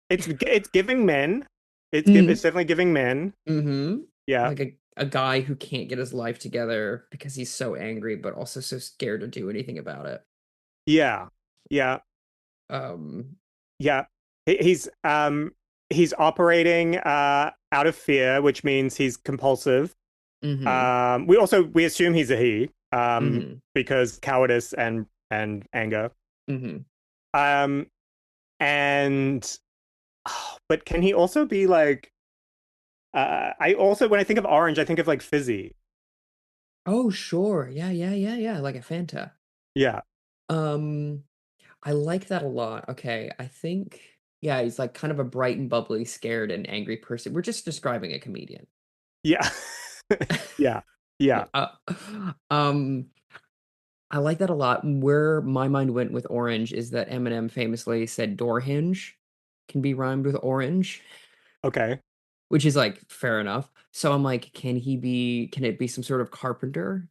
Speaker 3: It's giving men. It's definitely giving men.
Speaker 4: Mm-hmm.
Speaker 3: Yeah.
Speaker 4: Like a guy who can't get his life together because he's so angry, but also so scared to do anything about it.
Speaker 3: Yeah. Yeah. Yeah. He's operating out of fear, which means he's compulsive.
Speaker 4: Mm-hmm.
Speaker 3: We assume he's a he, because cowardice and anger.
Speaker 4: Mm-hmm.
Speaker 3: But can he also be like? When I think of orange, I think of like fizzy.
Speaker 4: Oh, sure. Yeah. Like a Fanta.
Speaker 3: Yeah.
Speaker 4: I like that a lot. Okay, I think yeah, he's like kind of a bright and bubbly, scared and angry person. We're just describing a comedian.
Speaker 3: Yeah. Yeah. Yeah.
Speaker 4: I like that a lot. Where my mind went with orange is that Eminem famously said door hinge can be rhymed with orange.
Speaker 3: Okay.
Speaker 4: Which is like fair enough. So I'm like, can it be some sort of carpenter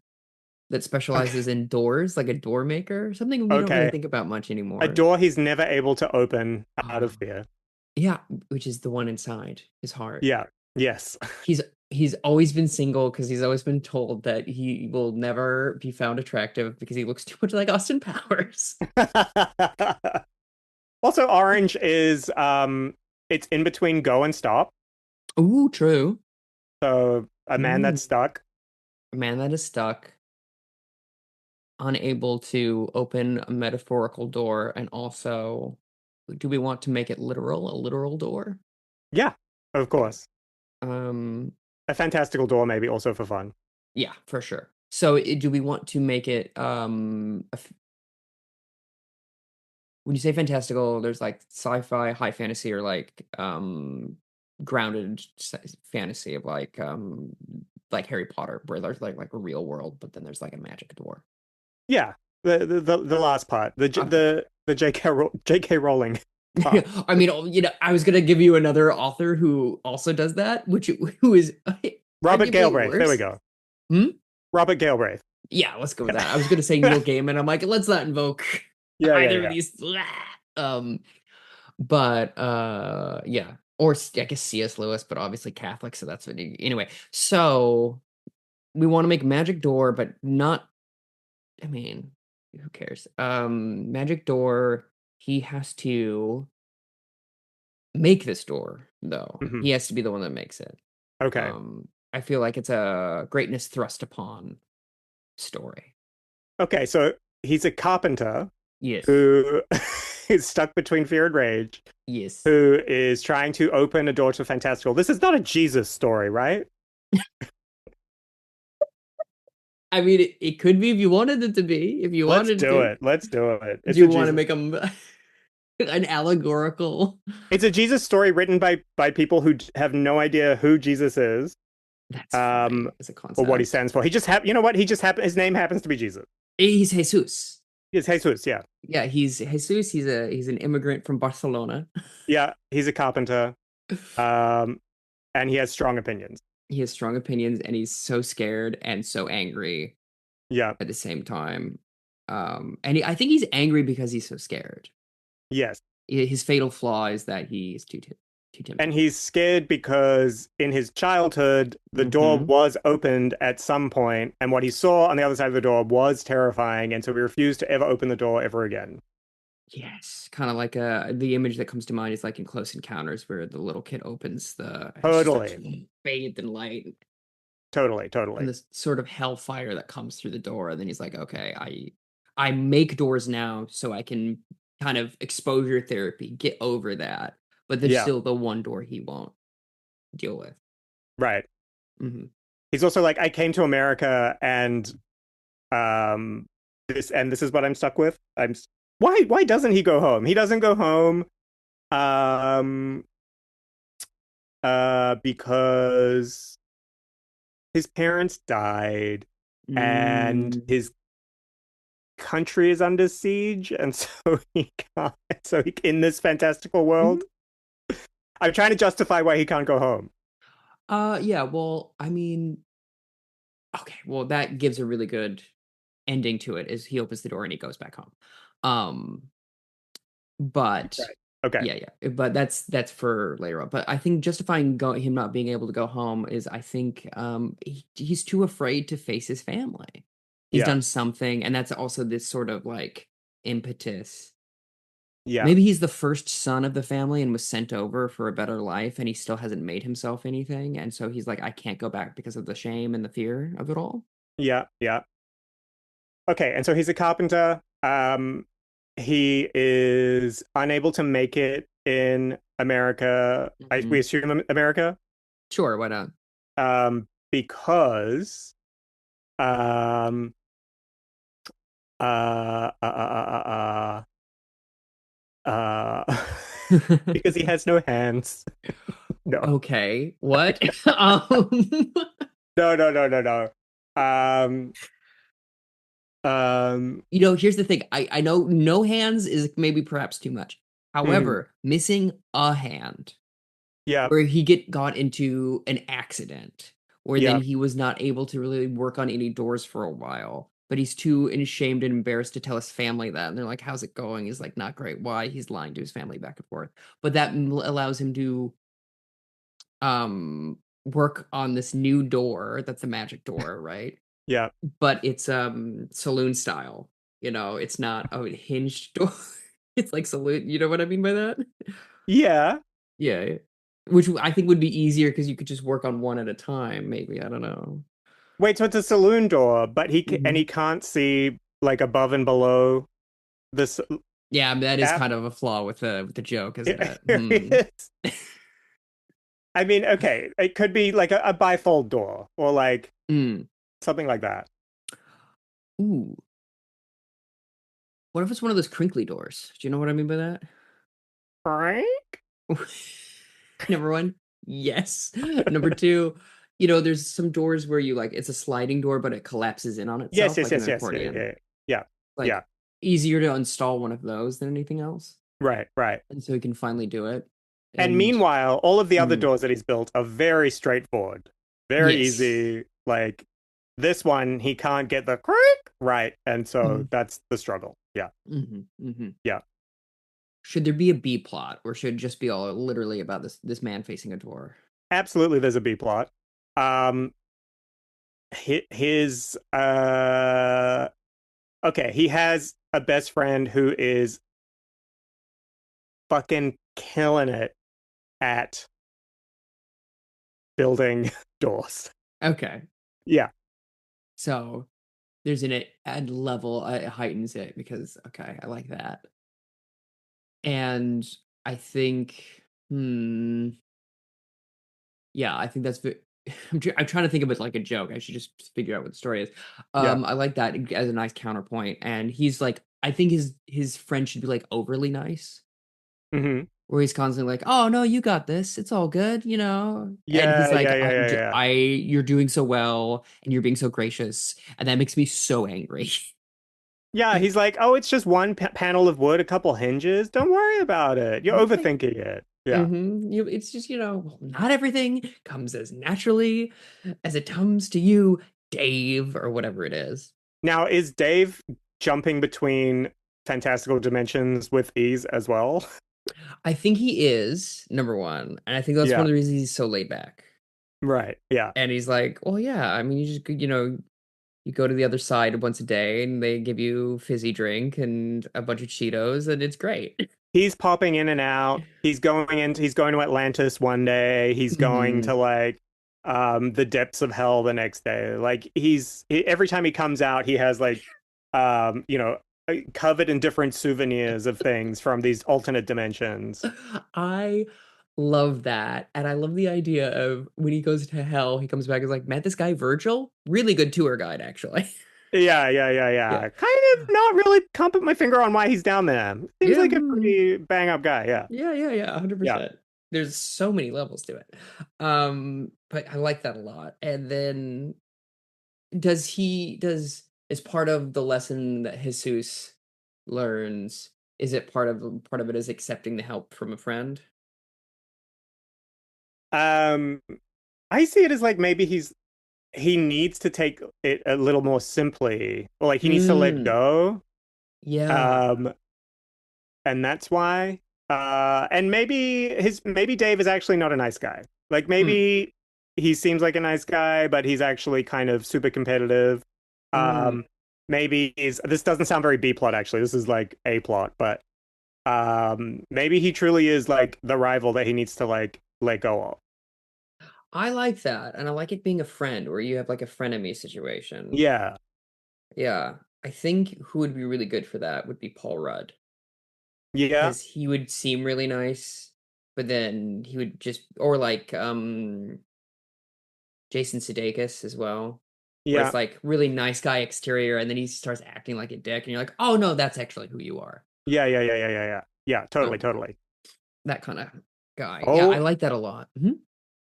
Speaker 4: that specializes in doors, like a door maker? Something we don't really think about much anymore.
Speaker 3: A door he's never able to open out of fear.
Speaker 4: Yeah, which is the one inside his heart.
Speaker 3: Yeah. Yes.
Speaker 4: He's always been single because he's always been told that he will never be found attractive because he looks too much like Austin Powers.
Speaker 3: Also, orange is it's in between go and stop.
Speaker 4: Ooh, true.
Speaker 3: So a man that's stuck.
Speaker 4: A man that is stuck, unable to open a metaphorical door, and also, do we want to make it literal? A literal door?
Speaker 3: Yeah, of course. a fantastical door, maybe also for fun.
Speaker 4: Yeah, for sure. So do we want to make it when you say fantastical, there's like sci-fi, high fantasy, or like grounded fantasy of like Harry Potter, where there's like a real world, but then there's like a magic door.
Speaker 3: Yeah, the last part, the J.K. Rowling part.
Speaker 4: I mean, I was gonna give you another author who also does that, who is
Speaker 3: Robert
Speaker 4: arguably
Speaker 3: Galbraith. There we
Speaker 4: worse.
Speaker 3: go.
Speaker 4: Hmm?
Speaker 3: Robert Galbraith.
Speaker 4: Yeah, let's go with that. I was gonna say Neil Gaiman. I'm like, let's not invoke either of these. But yeah, or I guess C.S. Lewis, but obviously Catholic, so that's what. Anyway, so we want to make magic door, but not. I mean, who cares? Magic door. He has to make this door, though.
Speaker 3: Mhm.
Speaker 4: He has to be the one that makes it.
Speaker 3: Okay.
Speaker 4: I feel like it's a greatness thrust upon story.
Speaker 3: Okay, so he's a carpenter
Speaker 4: Yes.
Speaker 3: who is stuck between fear and rage,
Speaker 4: Yes.
Speaker 3: who is trying to open a door to fantastical. This is not a Jesus story, right?
Speaker 4: I mean, it could be if you wanted it to be. If you wanted to.
Speaker 3: Let's do it.
Speaker 4: Do you want to make them an allegorical?
Speaker 3: It's a Jesus story written by people who have no idea who Jesus is.
Speaker 4: That's funny as a concept.
Speaker 3: Or what he stands for. He just you know what? His name happens to be Jesus.
Speaker 4: He's Jesus.
Speaker 3: He's Jesus, yeah.
Speaker 4: Yeah, he's Jesus. He's an immigrant from Barcelona.
Speaker 3: Yeah, he's a carpenter. And he has strong opinions.
Speaker 4: He has strong opinions, and he's so scared and so angry.
Speaker 3: Yeah.
Speaker 4: At the same time. And I think he's angry because he's so scared.
Speaker 3: Yes.
Speaker 4: His fatal flaw is that he is too timid.
Speaker 3: And he's scared because in his childhood, the door was opened at some point, and what he saw on the other side of the door was terrifying, and so he refused to ever open the door ever again.
Speaker 4: Yes, kind of like the image that comes to mind is like in Close Encounters, where the little kid opens the
Speaker 3: totally
Speaker 4: bathed in light.
Speaker 3: Totally.
Speaker 4: And this sort of hellfire that comes through the door, and then he's like, okay, I make doors now so I can kind of exposure therapy, get over that. But there's still the one door he won't deal with.
Speaker 3: Right. Mm-hmm. He's also like, I came to America and this is what I'm stuck with. Why doesn't he go home? He doesn't go home because his parents died and his country is under siege, and so he can't. So he, in this fantastical world, I'm trying to justify why he can't go home.
Speaker 4: Yeah. Well, I mean, okay. Well, that gives a really good ending to it. Is he opens the door and he goes back home. But
Speaker 3: right. Okay.
Speaker 4: Yeah. But that's for later on. But I think justifying him not being able to go home is, I think, he's too afraid to face his family. He's done something, and that's also this sort of like impetus. Yeah. Maybe he's the first son of the family and was sent over for a better life, and he still hasn't made himself anything, and so he's like, I can't go back because of the shame and the fear of it all.
Speaker 3: Yeah. Okay, and so he's a carpenter. He is unable to make it in America. We assume America?
Speaker 4: Sure, why not?
Speaker 3: Because because he has no hands. No.
Speaker 4: Okay. What?
Speaker 3: No.
Speaker 4: Here's the thing. I know no hands is maybe perhaps too much. However, missing a hand.
Speaker 3: Yeah.
Speaker 4: Where he got into an accident where then he was not able to really work on any doors for a while. But he's too ashamed and embarrassed to tell his family that. And they're like, how's it going? He's like, not great. Why? He's lying to his family back and forth. But that allows him to work on this new door. That's a magic door, right?
Speaker 3: Yeah.
Speaker 4: But it's saloon style. It's not a hinged door. It's like saloon. You know what I mean by that?
Speaker 3: Yeah.
Speaker 4: Yeah. Which I think would be easier because you could just work on one at a time, maybe. I don't know.
Speaker 3: Wait, so it's a saloon door, but he can't see like above and below this.
Speaker 4: Yeah, that is kind of a flaw with the joke, isn't it?
Speaker 3: I mean, okay, it could be like a bifold door or like
Speaker 4: Mm.
Speaker 3: something like that.
Speaker 4: Ooh. What if it's one of those crinkly doors? Do you know what I mean by that?
Speaker 3: Frank?
Speaker 4: Number one, yes. Number two, there's some doors where you like it's a sliding door, but it collapses in on
Speaker 3: Yes,
Speaker 4: itself
Speaker 3: yes,
Speaker 4: like an
Speaker 3: yes, yes. Yeah,
Speaker 4: accordion.
Speaker 3: yeah, yeah.
Speaker 4: Like
Speaker 3: Yeah.
Speaker 4: easier to install one of those than anything else.
Speaker 3: Right, right.
Speaker 4: And so he can finally do it.
Speaker 3: And
Speaker 4: And
Speaker 3: meanwhile, all of the other
Speaker 4: mm,
Speaker 3: doors that he's built are very straightforward, very
Speaker 4: yes.
Speaker 3: easy. Like this one, he can't get the creak right, and so
Speaker 4: Mhm,
Speaker 3: that's the struggle. Yeah,
Speaker 4: mhm, mhm.
Speaker 3: yeah.
Speaker 4: Should there be a B plot, or should it just be all literally about this man facing a door?
Speaker 3: Absolutely, there's a B plot. Um, his okay, he has a best friend who is fucking killing it at building doors.
Speaker 4: Okay.
Speaker 3: Yeah.
Speaker 4: So there's an add level, it heightens it because okay, I like that. And I think, hmm, yeah, I think that's I'm trying to think of it like a joke. I should just figure out what the story is.
Speaker 3: Yeah.
Speaker 4: I like that as a nice counterpoint. And he's like, I think his friend should be like overly nice,
Speaker 3: Hmm.
Speaker 4: where he's constantly like, "Oh no, you got this. It's all good," And he's
Speaker 3: Yeah,
Speaker 4: like,
Speaker 3: yeah, yeah, yeah, yeah.
Speaker 4: You're doing so well, and you're being so gracious, and that makes me so angry."
Speaker 3: Yeah, he's like, oh, it's just one panel of wood, a couple hinges. Don't worry about it. You're
Speaker 4: Right.
Speaker 3: overthinking it. Yeah.
Speaker 4: It's just, not everything comes as naturally as it comes to you, Dave, or whatever it is.
Speaker 3: Now, is Dave jumping between fantastical dimensions with ease as well?
Speaker 4: I think he is, number one. And I think that's one
Speaker 3: Yeah.
Speaker 4: of the reasons he's so laid back.
Speaker 3: Right. Yeah.
Speaker 4: And he's like, well, yeah, I mean, you just, you go to the other side once a day and they give you fizzy drink and a bunch of Cheetos and it's great.
Speaker 3: He's popping in and out. He's going to Atlantis one day. He's going
Speaker 4: Mhm.
Speaker 3: to like the depths of hell the next day. Like every time he comes out, he has like you know, covered in different souvenirs of things from these alternate dimensions.
Speaker 4: I love that. And I love the idea of when he goes to hell, he comes back and is like, met this guy Virgil? Really good tour guide, actually.
Speaker 3: Yeah, yeah, yeah,
Speaker 4: Yeah.
Speaker 3: yeah. Kind of not really can't put my finger on why he's down there. Seems
Speaker 4: Yeah.
Speaker 3: like a pretty bang up guy. Yeah.
Speaker 4: Yeah,
Speaker 3: Yeah.
Speaker 4: 100%. There's so many levels to it. But I like that a lot. And then as part of the lesson that Jesus learns, is it part of it is accepting the help from a friend?
Speaker 3: Um, I see it as like maybe he needs to take it a little more simply, or like he needs to let
Speaker 4: Mm,
Speaker 3: go.
Speaker 4: yeah.
Speaker 3: Um, and that's why. And maybe Dave is actually not a nice guy. Like
Speaker 4: Mm,
Speaker 3: maybe he seems like a nice guy, but he's actually kind of super competitive.
Speaker 4: mm.
Speaker 3: Um, maybe he's this doesn't sound very B plot actually. This is like A plot, but maybe he truly is like the rival that he needs to like let go of.
Speaker 4: I like that, and I like it being a friend where you have like a frenemy situation.
Speaker 3: Yeah.
Speaker 4: Yeah. I think who would be really good for that would be Paul Rudd.
Speaker 3: Yeah.
Speaker 4: Because he would seem really nice, but then he would just or like Jason Sudeikis as well, where it's
Speaker 3: Yeah.
Speaker 4: like really nice guy exterior, and then he starts acting like a dick, and you're like, oh no, that's actually who you are.
Speaker 3: Yeah, yeah, yeah, yeah, yeah, yeah. Yeah, totally,
Speaker 4: So
Speaker 3: totally.
Speaker 4: that kind of guy. Yeah, I
Speaker 3: Oh,
Speaker 4: like that a lot.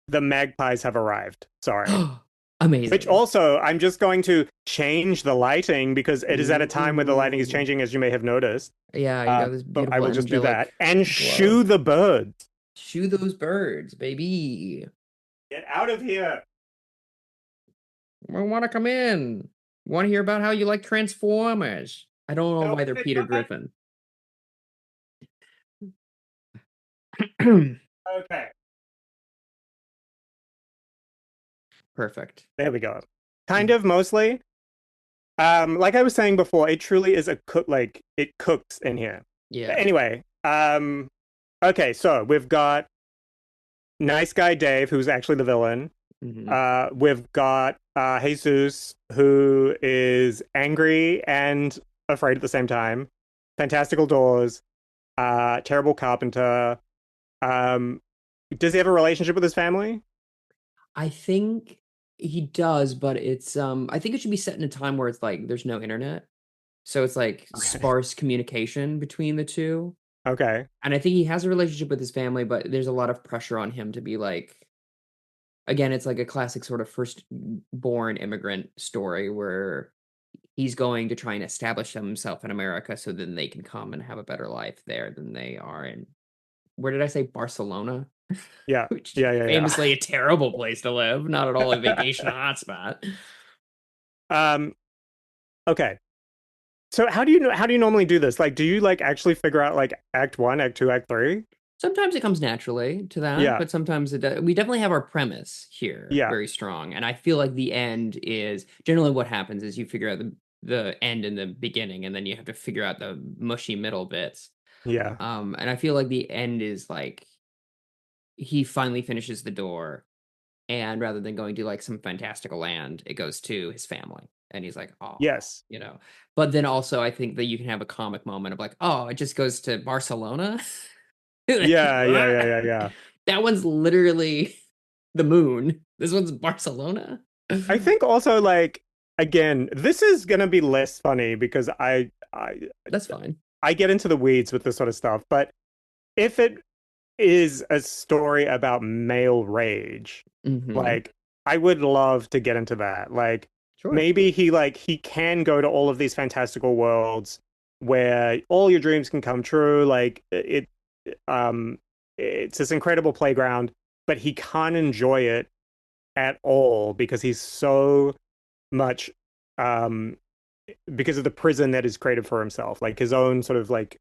Speaker 3: the magpies have arrived. Sorry. Which
Speaker 4: Amazing.
Speaker 3: also, I'm just going to change the lighting because it is at a time where the lighting is
Speaker 4: Ooh.
Speaker 3: changing, as you may have noticed.
Speaker 4: Yeah, you got this
Speaker 3: So I
Speaker 4: beautiful
Speaker 3: will just do
Speaker 4: angelic
Speaker 3: that and
Speaker 4: glow.
Speaker 3: shoo the birds.
Speaker 4: Shoo those birds, baby.
Speaker 3: Get out of here.
Speaker 4: I want to come in. Want to hear about how you like Transformers? I don't know
Speaker 3: No,
Speaker 4: why they're
Speaker 3: they
Speaker 4: Peter
Speaker 3: don't.
Speaker 4: Griffin.
Speaker 3: Okay,
Speaker 4: Perfect.
Speaker 3: there we go. Kind
Speaker 4: Mhm.
Speaker 3: of mostly. Like I was saying before, it truly is a cook. Like it cooks in here.
Speaker 4: Yeah.
Speaker 3: Anyway, okay, so we've got nice guy Dave, who's actually the villain.
Speaker 4: Hmm.
Speaker 3: We've got Jesus, who is angry and afraid at the same time. Fantastical doors, terrible carpenter. Um, Does he have a relationship with his family?
Speaker 4: I think he does, but it's I think it should be set in a time where it's like there's no internet. So it's like
Speaker 3: Okay.
Speaker 4: sparse communication between the two.
Speaker 3: Okay.
Speaker 4: And I think he has a relationship with his family, but there's a lot of pressure on him to be like, again, it's like a classic sort of first-born immigrant story where he's going to try and establish himself in America so then they can come and have a better life there than they are in, where did I say, Barcelona?
Speaker 3: Yeah.
Speaker 4: Which is
Speaker 3: Yeah. Yeah.
Speaker 4: famously a terrible place to live, not at all a vacation
Speaker 3: Yeah.
Speaker 4: hotspot.
Speaker 3: um. Okay. So how do you normally do this? Like, do you like actually figure out like act one, act two, act three?
Speaker 4: Sometimes it comes naturally to that,
Speaker 3: Yeah.
Speaker 4: but sometimes we definitely have our premise here
Speaker 3: Yeah.
Speaker 4: very strong. And I feel like the end is generally what happens is you figure out the end and the beginning, and then you have to figure out the mushy middle bits.
Speaker 3: Yeah.
Speaker 4: And I feel like the end is like he finally finishes the door, and rather than going to like some fantastical land, it goes to his family. And he's like, oh,
Speaker 3: Yes.
Speaker 4: you know. But then also I think that you can have a comic moment of like, oh, it just goes to Barcelona. Like,
Speaker 3: Yeah. Yeah. Yeah.
Speaker 4: what?
Speaker 3: Yeah. Yeah.
Speaker 4: That one's literally the moon. This one's Barcelona.
Speaker 3: I think also like again, this is gonna be less funny because
Speaker 4: That's fine.
Speaker 3: I get into the weeds with this sort of stuff, but if it is a story about male rage,
Speaker 4: Hmm.
Speaker 3: like I would love to get into that. Like
Speaker 4: Sure.
Speaker 3: maybe he can go to all of these fantastical worlds where all your dreams can come true. Like um it's this incredible playground, but he can't enjoy it at all because he's so much um because of the prison that is created for himself, like his own sort of like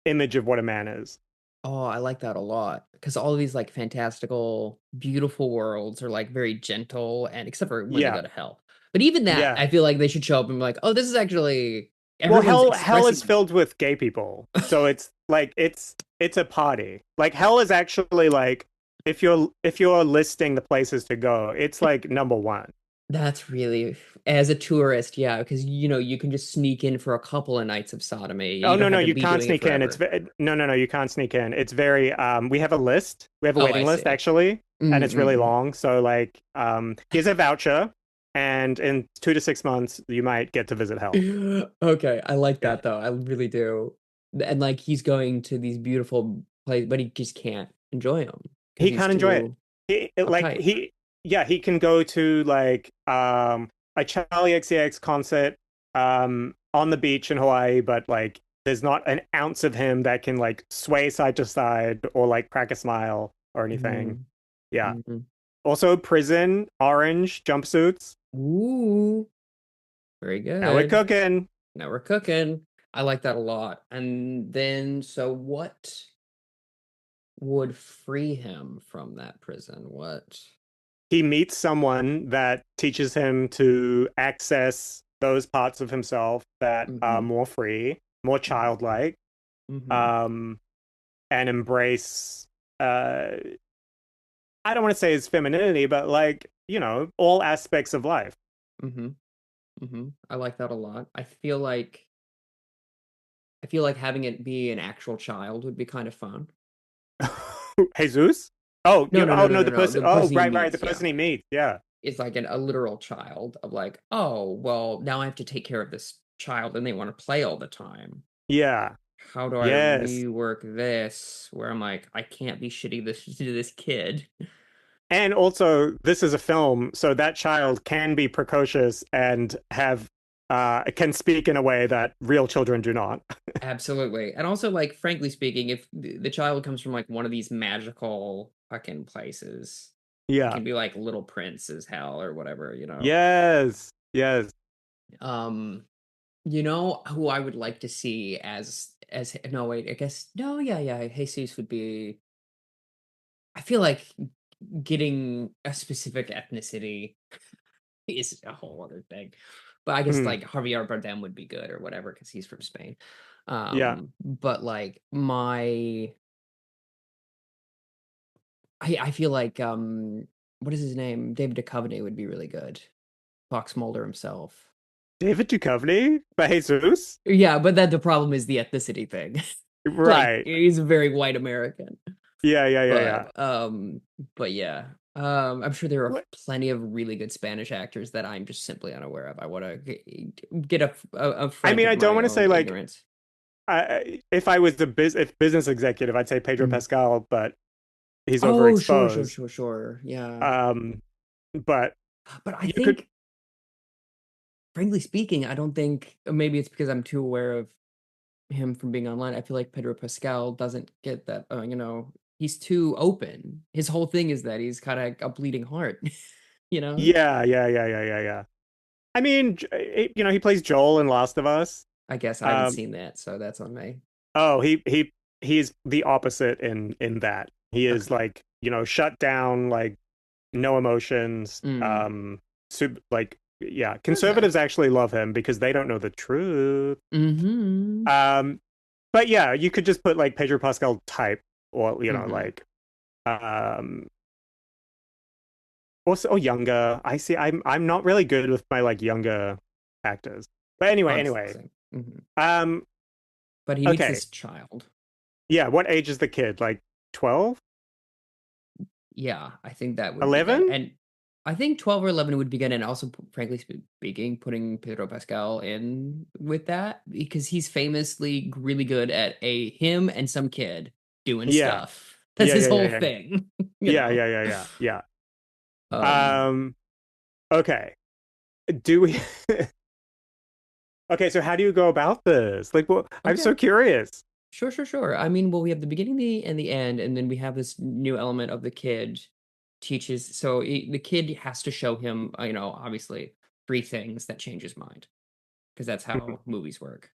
Speaker 3: image of what a man is.
Speaker 4: Oh, I like that a lot because all of these like fantastical, beautiful worlds are like very gentle, and except for when they
Speaker 3: Yeah.
Speaker 4: go to hell. But even that,
Speaker 3: Yeah.
Speaker 4: I feel like they should show up and be like, oh, this is actually
Speaker 3: Well,
Speaker 4: everyone's
Speaker 3: hell is
Speaker 4: expressing.
Speaker 3: filled with gay people. So it's like it's a party. Like hell is actually like if you're listing the places to go, it's like number one.
Speaker 4: That's really, as a tourist, yeah, because you can just sneak in for a couple of nights of sodomy.
Speaker 3: Oh
Speaker 4: You
Speaker 3: no,
Speaker 4: don't
Speaker 3: no,
Speaker 4: have to
Speaker 3: you
Speaker 4: be
Speaker 3: can't
Speaker 4: doing it
Speaker 3: sneak in.
Speaker 4: forever.
Speaker 3: No, you can't sneak in. It's very we have a list. We have a
Speaker 4: Oh, I
Speaker 3: waiting list
Speaker 4: see.
Speaker 3: actually, and it's really
Speaker 4: Mm-mm.
Speaker 3: long. So like here's a voucher and in 2 to 6 months you might get to visit hell.
Speaker 4: Okay, I like
Speaker 3: Yeah.
Speaker 4: that though. I really do. And like he's going to these beautiful places, but he just can't enjoy them because
Speaker 3: He
Speaker 4: he's
Speaker 3: can't enjoy it.
Speaker 4: too
Speaker 3: Like
Speaker 4: uptight.
Speaker 3: he can go to like a Charlie XCX concert on the beach in Hawaii, but like there's not an ounce of him that can like sway side to side or like crack a smile or anything.
Speaker 4: Mhm,
Speaker 3: Yeah.
Speaker 4: mhm.
Speaker 3: Also prison, orange jumpsuits.
Speaker 4: Ooh, very
Speaker 3: Now we're
Speaker 4: good.
Speaker 3: cooking.
Speaker 4: Now we're cooking. I like that a lot. And then, so what would free him from that prison? What?
Speaker 3: He meets someone that teaches him to access those parts of himself that are
Speaker 4: Hmm.
Speaker 3: more free, more childlike,
Speaker 4: Hmm.
Speaker 3: um, and embrace uh I don't want to say his femininity, but like, all aspects of life.
Speaker 4: Hmm. Hmm. I like that a lot. I feel like having it be an actual child would be kind of fun.
Speaker 3: Jesus? Oh,
Speaker 4: No, no, no,
Speaker 3: oh
Speaker 4: no,
Speaker 3: no,
Speaker 4: no,
Speaker 3: the
Speaker 4: no.
Speaker 3: person.
Speaker 4: The
Speaker 3: Oh,
Speaker 4: person he
Speaker 3: right, the
Speaker 4: meets, yeah.
Speaker 3: person he meets. Yeah.
Speaker 4: It's like a literal child of like, oh, well, now I have to take care of this child and they want to play all the time.
Speaker 3: Yeah.
Speaker 4: How do I
Speaker 3: Yes.
Speaker 4: rework this where I'm like, I can't be shitty this to this kid?
Speaker 3: And also, this is a film, so that child can be precocious and have can speak in a way that real children do not.
Speaker 4: Absolutely. And also, like, frankly speaking, if the child comes from like one of these magical fucking places, it
Speaker 3: Yeah.
Speaker 4: can be like Little Prince as hell or whatever.
Speaker 3: Yes. Yes.
Speaker 4: Um, you know who I would like to see as no wait, I guess no, yeah, yeah, Jesus would be. I feel like getting a specific ethnicity is a whole other thing. But I guess
Speaker 3: Mhm.
Speaker 4: like Javier Bardem would be good or whatever because he's from Spain.
Speaker 3: Yeah.
Speaker 4: But like I feel like what is his name? David Duchovny would be really good. Fox Mulder himself.
Speaker 3: David Duchovny by Jesus.
Speaker 4: Yeah, but then the problem is the ethnicity thing. Like
Speaker 3: Right.
Speaker 4: he's a very white American.
Speaker 3: Yeah, yeah, yeah, yeah.
Speaker 4: But yeah. I'm sure there are
Speaker 3: What-
Speaker 4: plenty of really good Spanish actors that I'm just simply unaware of. I want to get a
Speaker 3: I
Speaker 4: front
Speaker 3: mean,
Speaker 4: of
Speaker 3: I don't
Speaker 4: my
Speaker 3: want to say
Speaker 4: own
Speaker 3: like
Speaker 4: ignorance.
Speaker 3: if I was if business executive, I'd say Pedro
Speaker 4: Mhm.
Speaker 3: Pascal, but he's
Speaker 4: Oh, sure, sure,
Speaker 3: overexposed.
Speaker 4: sure, sure. Yeah.
Speaker 3: Um, but
Speaker 4: But I
Speaker 3: you could,
Speaker 4: think, frankly speaking, I don't think maybe it's because I'm too aware of him from being online. I feel like Pedro Pascal doesn't get that. He's too open. His whole thing is that he's kind of a bleeding heart. You know.
Speaker 3: yeah, yeah, yeah, yeah, yeah, yeah. I mean, he plays Joel in Last of Us.
Speaker 4: I guess I haven't
Speaker 3: Um,
Speaker 4: seen that, so that's on me.
Speaker 3: oh, he's the opposite in that. He is
Speaker 4: Okay.
Speaker 3: like, shut down, like no emotions.
Speaker 4: Mm.
Speaker 3: Like, yeah,
Speaker 4: Okay.
Speaker 3: conservatives actually love him because they don't know the truth.
Speaker 4: Mm-hmm.
Speaker 3: Um, but yeah, you could just put like Pedro Pascal type, or
Speaker 4: Mm-hmm.
Speaker 3: like um also younger. I see. I'm not really good with my like younger actors. But
Speaker 4: Honestly,
Speaker 3: anyway.
Speaker 4: same. Mm-hmm.
Speaker 3: Um,
Speaker 4: But he meets
Speaker 3: okay.
Speaker 4: this child.
Speaker 3: Yeah, what age is the kid? Like 12?
Speaker 4: Yeah, I think that would be good.
Speaker 3: 11?
Speaker 4: And I think 12 or 11 would be good. And also, frankly speaking, putting Pedro Pascal in with that because he's famously really good at him and some kid doing
Speaker 3: Yeah.
Speaker 4: stuff. That's
Speaker 3: Yeah,
Speaker 4: his
Speaker 3: yeah, yeah,
Speaker 4: whole
Speaker 3: yeah.
Speaker 4: thing, you
Speaker 3: Yeah,
Speaker 4: know?
Speaker 3: yeah, yeah, yeah. Yeah.
Speaker 4: Um,
Speaker 3: Okay. Do we Okay, so how do you go about this? Like, well, I'm so
Speaker 4: okay.
Speaker 3: curious.
Speaker 4: Sure, sure, sure. I mean, well, we have the beginning, and the end, and then we have this new element of the kid teaches. So the kid has to show him, obviously, three things that change his mind, because that's
Speaker 3: Mhm,
Speaker 4: how movies work.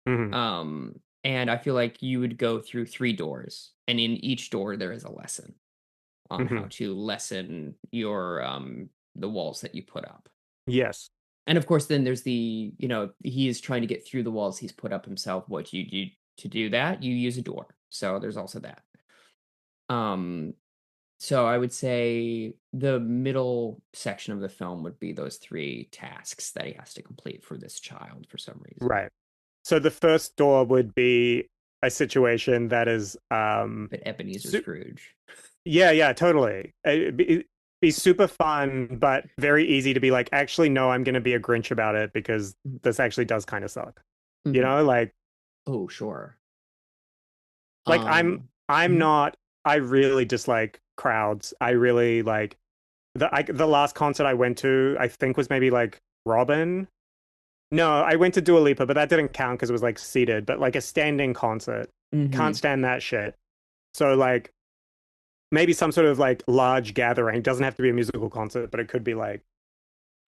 Speaker 3: mhm,
Speaker 4: And I feel like you would go through three doors, and in each door there is a lesson on how
Speaker 3: mhm.
Speaker 4: to lessen your the walls that you put up.
Speaker 3: Yes.
Speaker 4: And of course, then there's he is trying to get through the walls he's put up himself. What you do to do that, you use a door. So there's also that. Um, so I would say the middle section of the film would be those three tasks that he has to complete for this child for some reason.
Speaker 3: Right. So the first door would be a situation that is
Speaker 4: But Ebenezer
Speaker 3: su
Speaker 4: Scrooge.
Speaker 3: yeah, yeah, totally. Be super fun, but very easy to be like, actually, no, I'm going to be a Grinch about it because this actually does kind of suck. You
Speaker 4: Mhm.
Speaker 3: know,
Speaker 4: Oh, sure.
Speaker 3: like I'm
Speaker 4: Mhm.
Speaker 3: not. I really dislike crowds. I really like the last concert I went to. I think was maybe like Robin. No, I went to Dua Lipa, but that didn't count because it was like seated. But like a standing concert, can't
Speaker 4: Mhm.
Speaker 3: stand that shit. So like maybe some sort of like large gathering. Doesn't have to be a musical concert, but it could be like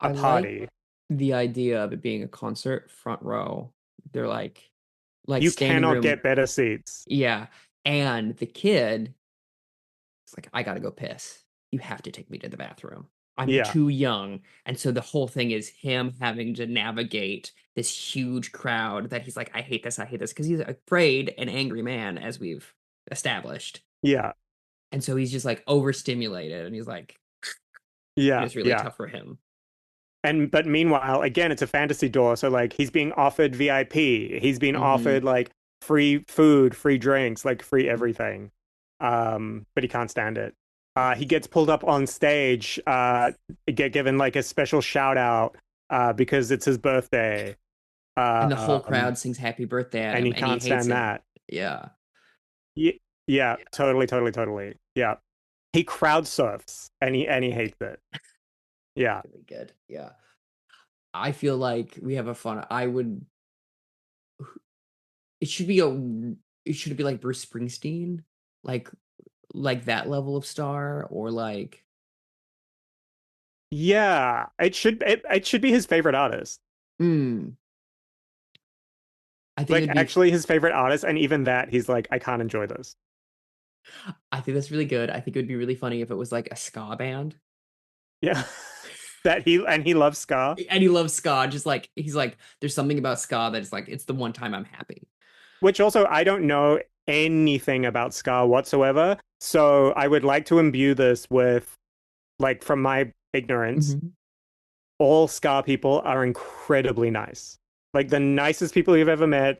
Speaker 3: a
Speaker 4: I like
Speaker 3: party.
Speaker 4: the idea of it being a concert, front row. They're like
Speaker 3: You
Speaker 4: standing
Speaker 3: cannot
Speaker 4: room.
Speaker 3: get better seats.
Speaker 4: Yeah. And the kid is like, I gotta go piss. You have to take me to the bathroom. I'm
Speaker 3: Yeah,
Speaker 4: too young. And so the whole thing is him having to navigate this huge crowd that he's like, I hate this, because he's afraid an angry man, as we've established.
Speaker 3: yeah,
Speaker 4: And so he's just like overstimulated and and
Speaker 3: yeah,
Speaker 4: it's really
Speaker 3: yeah.
Speaker 4: tough for him.
Speaker 3: And but meanwhile, again, it's a fantasy door. So like he's being offered VIP. He's being
Speaker 4: Hmm.
Speaker 3: offered like free food, free drinks, like free everything. But he can't stand it. He gets pulled up on stage, get given like a special shout out because it's his birthday.
Speaker 4: And the whole
Speaker 3: Um,
Speaker 4: crowd sings happy birthday at
Speaker 3: and
Speaker 4: him
Speaker 3: he
Speaker 4: and he
Speaker 3: can't
Speaker 4: hates
Speaker 3: stand
Speaker 4: it.
Speaker 3: that.
Speaker 4: Yeah.
Speaker 3: Yeah, yeah, totally, totally, totally. Yeah. He crowd surfs and he hates it. Yeah.
Speaker 4: Really good. Yeah. I feel like we have a fun I would it should be it should be like Bruce Springsteen, like that level of star, or like
Speaker 3: Yeah. It should be his favorite artist.
Speaker 4: mm, I think
Speaker 3: Like
Speaker 4: it'd be
Speaker 3: actually his favorite artist, and even that he's like, I can't enjoy this.
Speaker 4: I think that's really good. I think it would be really funny if it was like a ska band.
Speaker 3: Yeah. That he loves ska.
Speaker 4: And he loves ska, just like he's like, there's something about ska that's like it's the one time I'm happy.
Speaker 3: Which also I don't know anything about ska whatsoever. So I would like to imbue this with like from my ignorance,
Speaker 4: Mhm.
Speaker 3: all ska people are incredibly nice. Like the nicest people you've ever met.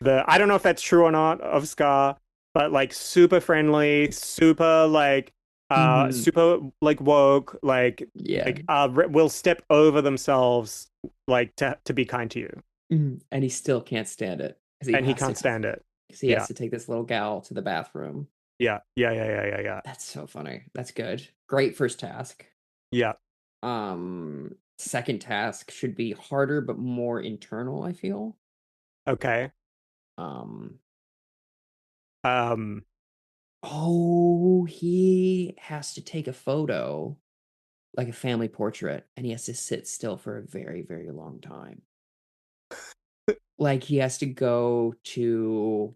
Speaker 3: I don't know if that's true or not of ska, but like super friendly, super like super like woke,
Speaker 4: Yeah.
Speaker 3: will step over themselves like to be kind to you.
Speaker 4: And he still can't stand it because
Speaker 3: And he can't stand it.
Speaker 4: he has
Speaker 3: Yeah.
Speaker 4: to take this little gal to the bathroom.
Speaker 3: Yeah. Yeah. Yeah. Yeah. Yeah. Yeah.
Speaker 4: That's so funny. That's good. Great first task.
Speaker 3: Yeah.
Speaker 4: Second task should be harder but more internal, I feel.
Speaker 3: Okay.
Speaker 4: Um,
Speaker 3: Um,
Speaker 4: oh, he has to take a photo, like a family portrait, and he has to sit still for a very, very long time. Like he has to go to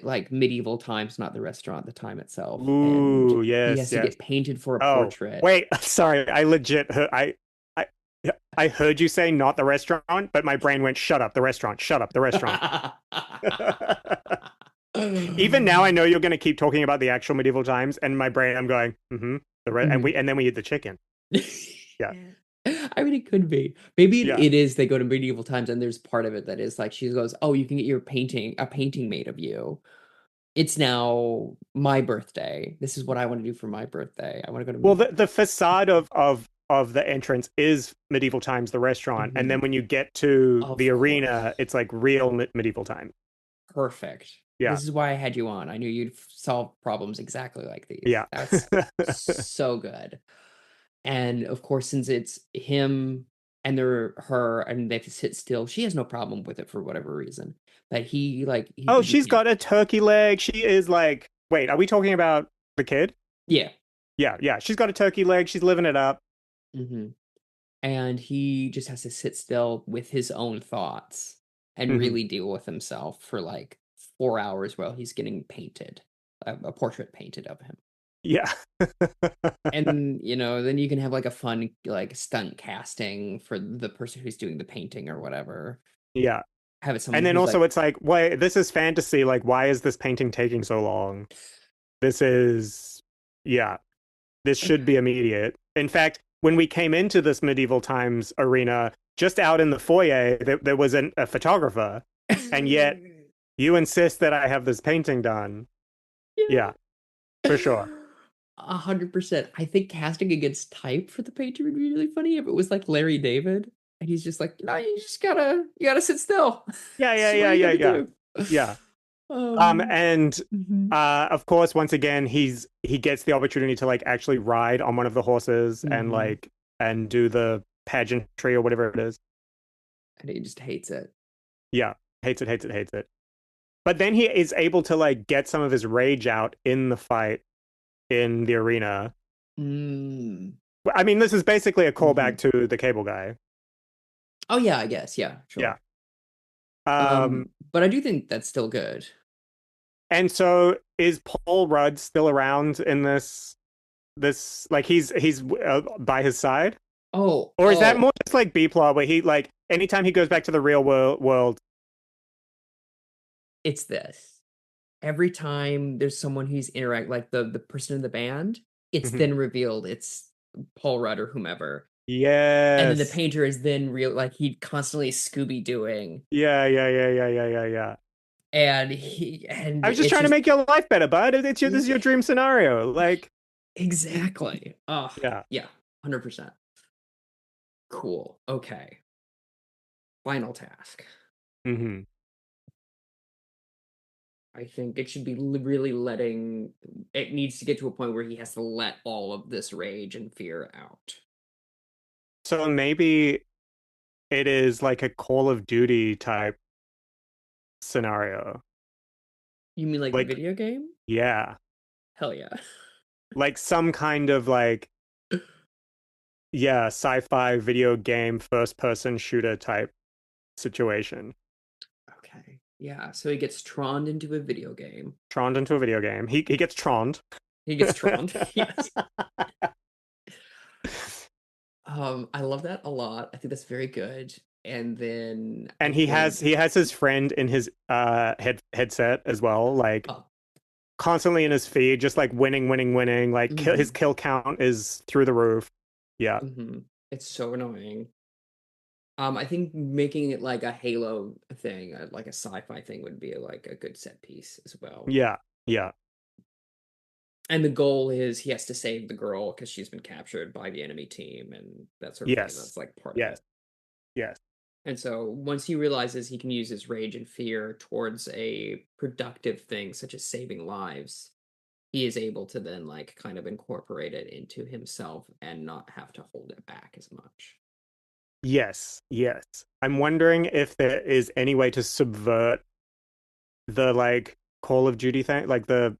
Speaker 4: like medieval times, not the restaurant, the time itself, and
Speaker 3: ooh,
Speaker 4: he has
Speaker 3: yes,
Speaker 4: to
Speaker 3: yes.
Speaker 4: get painted for a
Speaker 3: Oh,
Speaker 4: portrait.
Speaker 3: wait, sorry. I legit heard, I I heard you say not the restaurant, but my brain went, shut up, the restaurant, shut up, the restaurant. Even now, I know you're going to keep talking about the actual medieval times, and my brain, I'm going, and then we eat the chicken. Yeah,
Speaker 4: I mean, it could be. Maybe
Speaker 3: yeah.
Speaker 4: it is. They go to medieval times, and there's part of it that is like she goes, "Oh, you can get a painting made of you. It's now my birthday. This is what I want to do for my birthday. I want to go to
Speaker 3: Well,
Speaker 4: medieval."
Speaker 3: the facade of the entrance is medieval times, the restaurant, and then when you get to
Speaker 4: Of
Speaker 3: the arena,
Speaker 4: course.
Speaker 3: it's like real medieval time.
Speaker 4: Perfect.
Speaker 3: Yeah,
Speaker 4: This is why I had you on. I knew you'd solve problems exactly like these.
Speaker 3: yeah.
Speaker 4: That's so good. And of course, since it's him and her and they have to sit still, she has no problem with it for whatever reason. But
Speaker 3: Oh,
Speaker 4: he
Speaker 3: she's
Speaker 4: can't.
Speaker 3: got a turkey leg. She is like, wait, are we talking about the kid?
Speaker 4: Yeah.
Speaker 3: Yeah, yeah. She's got a turkey leg. She's living it up.
Speaker 4: hmm And he just has to sit still with his own thoughts and
Speaker 3: Hmm.
Speaker 4: really deal with himself for like 4 hours while he's getting painted, a portrait painted of him.
Speaker 3: Yeah.
Speaker 4: And then you can have like a fun like stunt casting for the person who's doing the painting or whatever.
Speaker 3: Yeah.
Speaker 4: Have it
Speaker 3: And
Speaker 4: someone
Speaker 3: then
Speaker 4: who's like,
Speaker 3: also it's like, wait, this is fantasy. Like, why is this painting taking so long? This is, yeah, this should be immediate. In fact, when we came into this medieval times arena, just out in the foyer, there was a photographer, and yet you insist that I have this painting done.
Speaker 4: yeah.
Speaker 3: Yeah, for sure.
Speaker 4: 100%. I think casting against type for the painter would be really funny if it was like Larry David and he's just like, no, you gotta sit still.
Speaker 3: Yeah,
Speaker 4: This
Speaker 3: yeah,
Speaker 4: is what
Speaker 3: yeah,
Speaker 4: you
Speaker 3: yeah,
Speaker 4: gotta
Speaker 3: yeah,
Speaker 4: do.
Speaker 3: yeah.
Speaker 4: Um,
Speaker 3: And
Speaker 4: mhm,
Speaker 3: of course, once again, he gets the opportunity to like actually ride on one of the horses and
Speaker 4: mhm.
Speaker 3: do the pageantry or whatever it is.
Speaker 4: And he just hates it.
Speaker 3: Yeah, hates it, hates it, hates it. But then he is able to like get some of his rage out in the fight in the arena.
Speaker 4: Mm,
Speaker 3: I mean, this is basically a callback
Speaker 4: mhm.
Speaker 3: to the cable guy.
Speaker 4: Oh yeah, I guess. Yeah,
Speaker 3: Yeah.
Speaker 4: sure.
Speaker 3: Um,
Speaker 4: But I do think that's still good.
Speaker 3: and so is Paul Rudd still around in this like he's by his side?
Speaker 4: Oh,
Speaker 3: Or is that
Speaker 4: oh,
Speaker 3: more just like B plot where he like anytime he goes back to the real world?
Speaker 4: it's this. Every time there's someone who's interact like the person in the band, it's
Speaker 3: Mhm.
Speaker 4: then revealed it's Paul Rudd or whomever. And then the
Speaker 3: Yes.
Speaker 4: painter is then real like he constantly Scooby doing.
Speaker 3: Yeah, yeah, yeah, yeah, yeah, yeah, yeah.
Speaker 4: And
Speaker 3: I was just
Speaker 4: it's
Speaker 3: trying to
Speaker 4: just
Speaker 3: make your life better, bud. This is your dream scenario. Like,
Speaker 4: exactly. Oh,
Speaker 3: yeah.
Speaker 4: yeah, 100%. Cool. Okay. Final task.
Speaker 3: Hmm.
Speaker 4: I think it should be really letting it needs to get to a point where he has to let all of this rage and fear out.
Speaker 3: So maybe it is like a Call of Duty type scenario.
Speaker 4: You mean like the
Speaker 3: Like,
Speaker 4: video game?
Speaker 3: yeah,
Speaker 4: Hell yeah.
Speaker 3: like some kind of like, yeah, sci-fi video game first person shooter type situation.
Speaker 4: Okay. Yeah, so he gets troned into a video game.
Speaker 3: Troned into a video game. He gets troned.
Speaker 4: He gets troned. Yes. I love that a lot. I think that's very good. And then I
Speaker 3: And
Speaker 4: think
Speaker 3: he has his friend in his headset as well, like
Speaker 4: oh,
Speaker 3: constantly in his feed, just like winning, winning, winning. Like his
Speaker 4: mhm,
Speaker 3: kill count is through the roof. Yeah,
Speaker 4: it's so annoying. I think making it like a Halo thing, like a sci-fi thing would be like a good set piece as well.
Speaker 3: yeah, Yeah.
Speaker 4: And the goal is he has to save the girl because she's been captured by the enemy team and that sort of thing.
Speaker 3: Yes.
Speaker 4: That's like part of
Speaker 3: Yes.
Speaker 4: it.
Speaker 3: Yes.
Speaker 4: And so once he realizes he can use his rage and fear towards a productive thing, such as saving lives, he is able to then like kind of incorporate it into himself and not have to hold it back as much.
Speaker 3: Yes. Yes. I'm wondering if there is any way to subvert the like Call of Duty thing, like the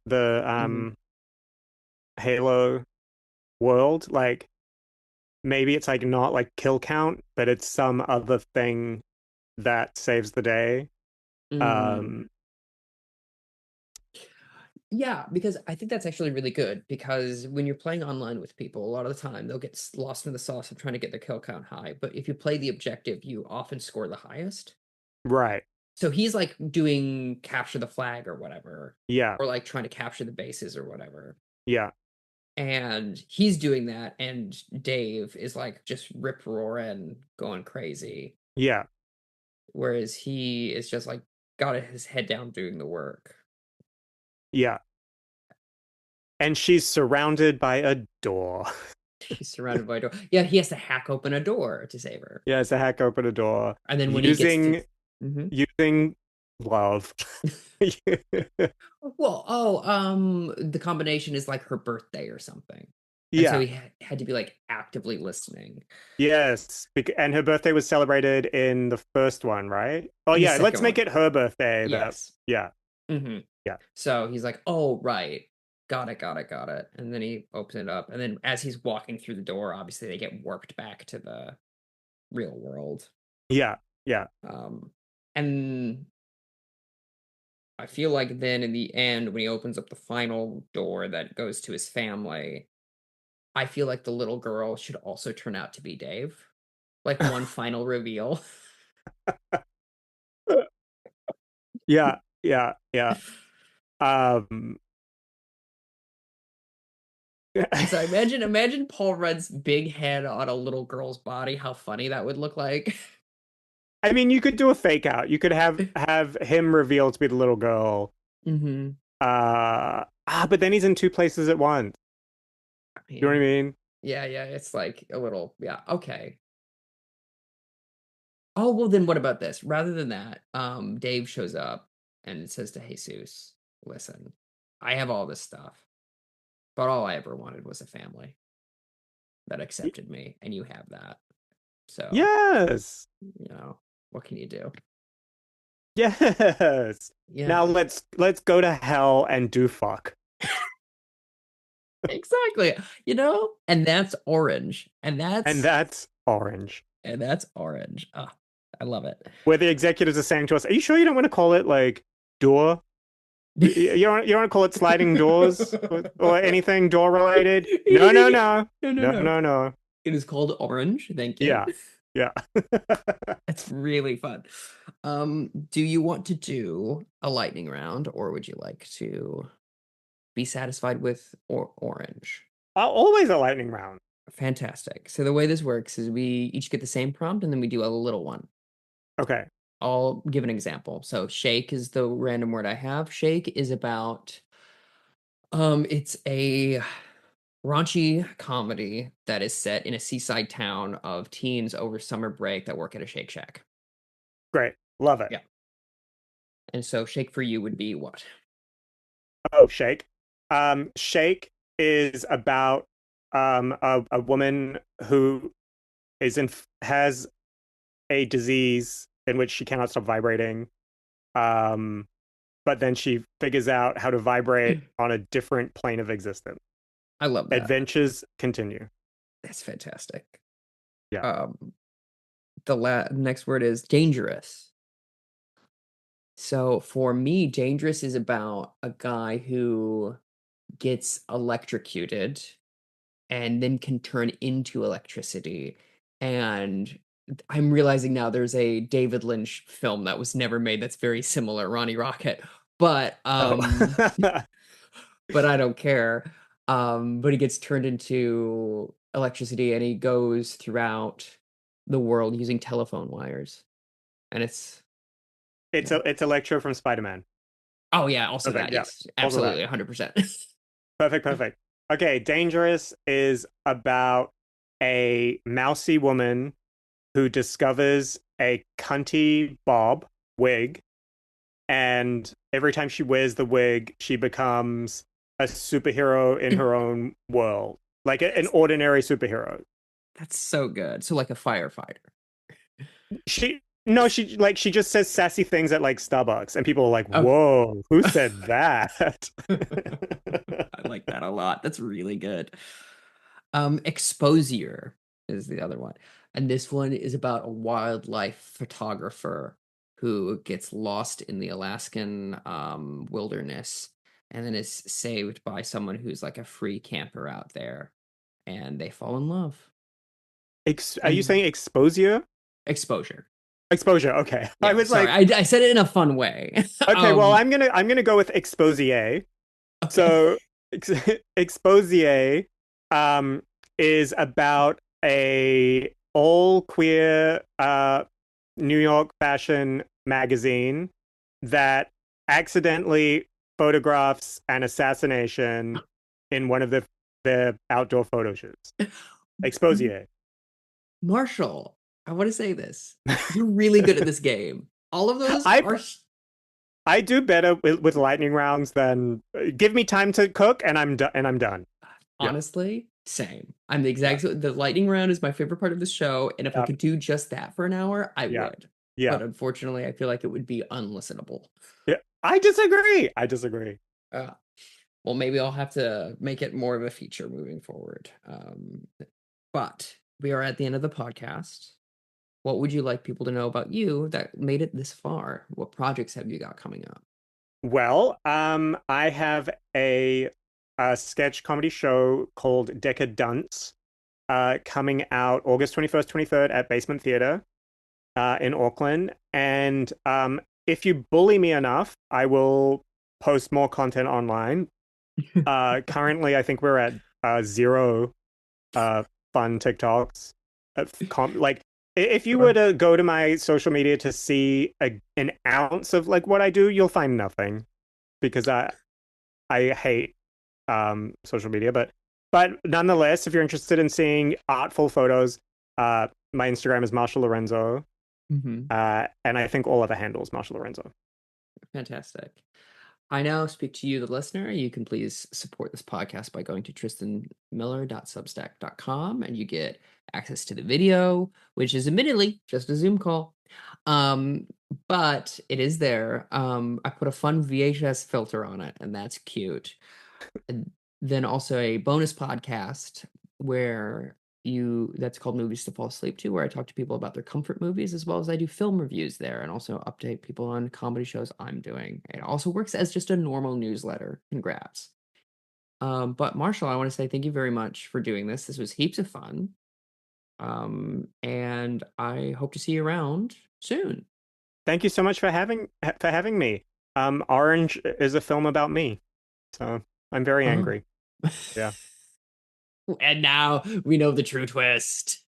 Speaker 3: Halo world. Like maybe it's like not like kill count, but it's some other thing that saves the day.
Speaker 4: Mm. Yeah, because I think that's actually really good because when you're playing online with people, a lot of the time they'll get lost in the sauce of trying to get their kill count high. But if you play the objective, you often score the highest.
Speaker 3: Right.
Speaker 4: So he's like doing capture the flag or whatever,
Speaker 3: Yeah.
Speaker 4: or like trying to capture the bases or whatever.
Speaker 3: Yeah.
Speaker 4: And he's doing that, and Dave is like just rip roaring, going crazy.
Speaker 3: Yeah.
Speaker 4: Whereas he is just like got his head down doing the work.
Speaker 3: Yeah. And she's surrounded by a door.
Speaker 4: He's surrounded by a door. Yeah, he has to hack open a door to save her.
Speaker 3: Yeah, it's a hack open a door.
Speaker 4: And then when he gets to
Speaker 3: Using love.
Speaker 4: the combination is like her birthday or something. And so
Speaker 3: Yeah.
Speaker 4: he had to be like actively listening.
Speaker 3: Yes. And her birthday was celebrated in the first one, right? Oh
Speaker 4: In the
Speaker 3: yeah, let's
Speaker 4: second
Speaker 3: make
Speaker 4: one.
Speaker 3: it her birthday.
Speaker 4: Yes.
Speaker 3: Yeah.
Speaker 4: Yeah. So he's like, oh, right. Got it. And then he opens it up. And then as he's walking through the door, obviously they get warped back to the real world.
Speaker 3: Yeah. Yeah.
Speaker 4: And I feel like then in the end, when he opens up the final door that goes to his family, I feel like the little girl should also turn out to be Dave. Like one final reveal.
Speaker 3: Yeah. Yeah. Yeah. Um
Speaker 4: So imagine Paul Rudd's big head on a little girl's body, how funny that would look like.
Speaker 3: I mean, you could do a fake out. You could have him revealed to be the little girl. But then he's in two places at once. You know what I mean?
Speaker 4: Yeah, it's like a little, yeah, okay. Oh, well then what about this? Rather than that, Dave shows up and says to Jesus, listen, I have all this stuff, but all I ever wanted was a family that accepted me, and you have that. So
Speaker 3: yes,
Speaker 4: what can you do?
Speaker 3: Yes.
Speaker 4: Yeah.
Speaker 3: Now let's go to hell and do fuck.
Speaker 4: Exactly. And that's orange. And
Speaker 3: that's orange.
Speaker 4: And that's orange. Ah, I love it.
Speaker 3: Where the executives are saying to us, "Are you sure you don't want to call it like door? You don't want to call it sliding doors or anything door related? No.
Speaker 4: It is called orange. Thank you.
Speaker 3: Yeah.
Speaker 4: That's really fun. Do you want to do a lightning round, or would you like to be satisfied with orange?
Speaker 3: Always a lightning round.
Speaker 4: Fantastic. So the way this works is we each get the same prompt, and then we do a little one.
Speaker 3: Okay.
Speaker 4: I'll give an example. So shake is the random word I have. Shake is about it's a raunchy comedy that is set in a seaside town of teens over summer break that work at a Shake Shack.
Speaker 3: Great. Love it.
Speaker 4: Yeah. And so shake for you would be what?
Speaker 3: Oh, shake. Shake is about a woman who has a disease in which she cannot stop vibrating. But then she figures out how to vibrate on a different plane of existence.
Speaker 4: I love that.
Speaker 3: Adventures continue.
Speaker 4: That's fantastic.
Speaker 3: Yeah.
Speaker 4: The next word is dangerous. So for me, dangerous is about a guy who gets electrocuted and then can turn into electricity. And I'm realizing now there's a David Lynch film that was never made that's very similar, Ronnie Rocket. But but I don't care. But he gets turned into electricity and he goes throughout the world using telephone wires. And it's
Speaker 3: Electro from Spider-Man.
Speaker 4: Oh yeah, also
Speaker 3: Perfect,
Speaker 4: that,
Speaker 3: yeah.
Speaker 4: yes.
Speaker 3: Also that.
Speaker 4: Absolutely, 100%.
Speaker 3: Perfect. Okay, Dangerous is about a mousy woman who discovers a cunty bob wig, and every time she wears the wig, she becomes a superhero in her own world, like an ordinary superhero.
Speaker 4: That's so good. So like a firefighter.
Speaker 3: She no, she just says sassy things at like Starbucks, and people are like,
Speaker 4: Okay.
Speaker 3: "Whoa, who said that?"
Speaker 4: I like that a lot. That's really good. Exposure is the other one. And this one is about a wildlife photographer who gets lost in the Alaskan wilderness and then is saved by someone who's like a free camper out there, and they fall in love.
Speaker 3: Are you saying exposure?
Speaker 4: Exposure.
Speaker 3: Exposure. Okay, I
Speaker 4: Yeah,
Speaker 3: was
Speaker 4: sorry.
Speaker 3: like,
Speaker 4: I said it in a fun way.
Speaker 3: okay, well, I'm gonna go with exposure.
Speaker 4: Okay.
Speaker 3: So, exposure um, is about a all queer New York fashion magazine that accidentally photographs an assassination in one of the outdoor photo shoots. Exposure.
Speaker 4: Marshall, I want to say this. You're really good at this game. All of those
Speaker 3: I
Speaker 4: are
Speaker 3: I do better with lightning rounds than give me time to cook and I'm done. Yeah.
Speaker 4: honestly same. I'm the exact the lightning round is my favorite part of the show, and if I
Speaker 3: Yeah.
Speaker 4: could do just that for an hour, I
Speaker 3: Yeah.
Speaker 4: would.
Speaker 3: Yeah.
Speaker 4: But unfortunately, I feel like it would be unlistenable.
Speaker 3: Yeah. I disagree.
Speaker 4: Uh, well, maybe I'll have to make it more of a feature moving forward. But we are at the end of the podcast. What would you like people to know about you that made it this far? What projects have you got coming up?
Speaker 3: Well, I have a sketch comedy show called Decadence coming out August 21st, 23rd at Basement Theater in Auckland. And if you bully me enough, I will post more content online. Currently, I think we're at 0 fun TikToks. Like, if you were to go to my social media to see an ounce of like what I do, you'll find nothing because I hate social media. But nonetheless, if you're interested in seeing artful photos, my Instagram is Marshall Lorenzo,
Speaker 4: Mm-hmm.
Speaker 3: and I think all other handles Marshall Lorenzo.
Speaker 4: Fantastic. I now speak to you, the listener. You can please support this podcast by going to tristanmiller.substack.com, and you get access to the video, which is admittedly just a Zoom call. But it is there. I put a fun VHS filter on it, and that's cute. And then also a bonus podcast where that's called Movies to Fall Asleep To, where I talk to people about their comfort movies, as well as I do film reviews there and also update people on comedy shows I'm doing. It also works as just a normal newsletter. Congrats. But Marshall, I want to say thank you very much for doing this. This was heaps of fun. And I hope to see you around soon.
Speaker 3: Thank you so much for having me. Orange is a film about me, so I'm very angry. Yeah.
Speaker 4: And now we know the true twist.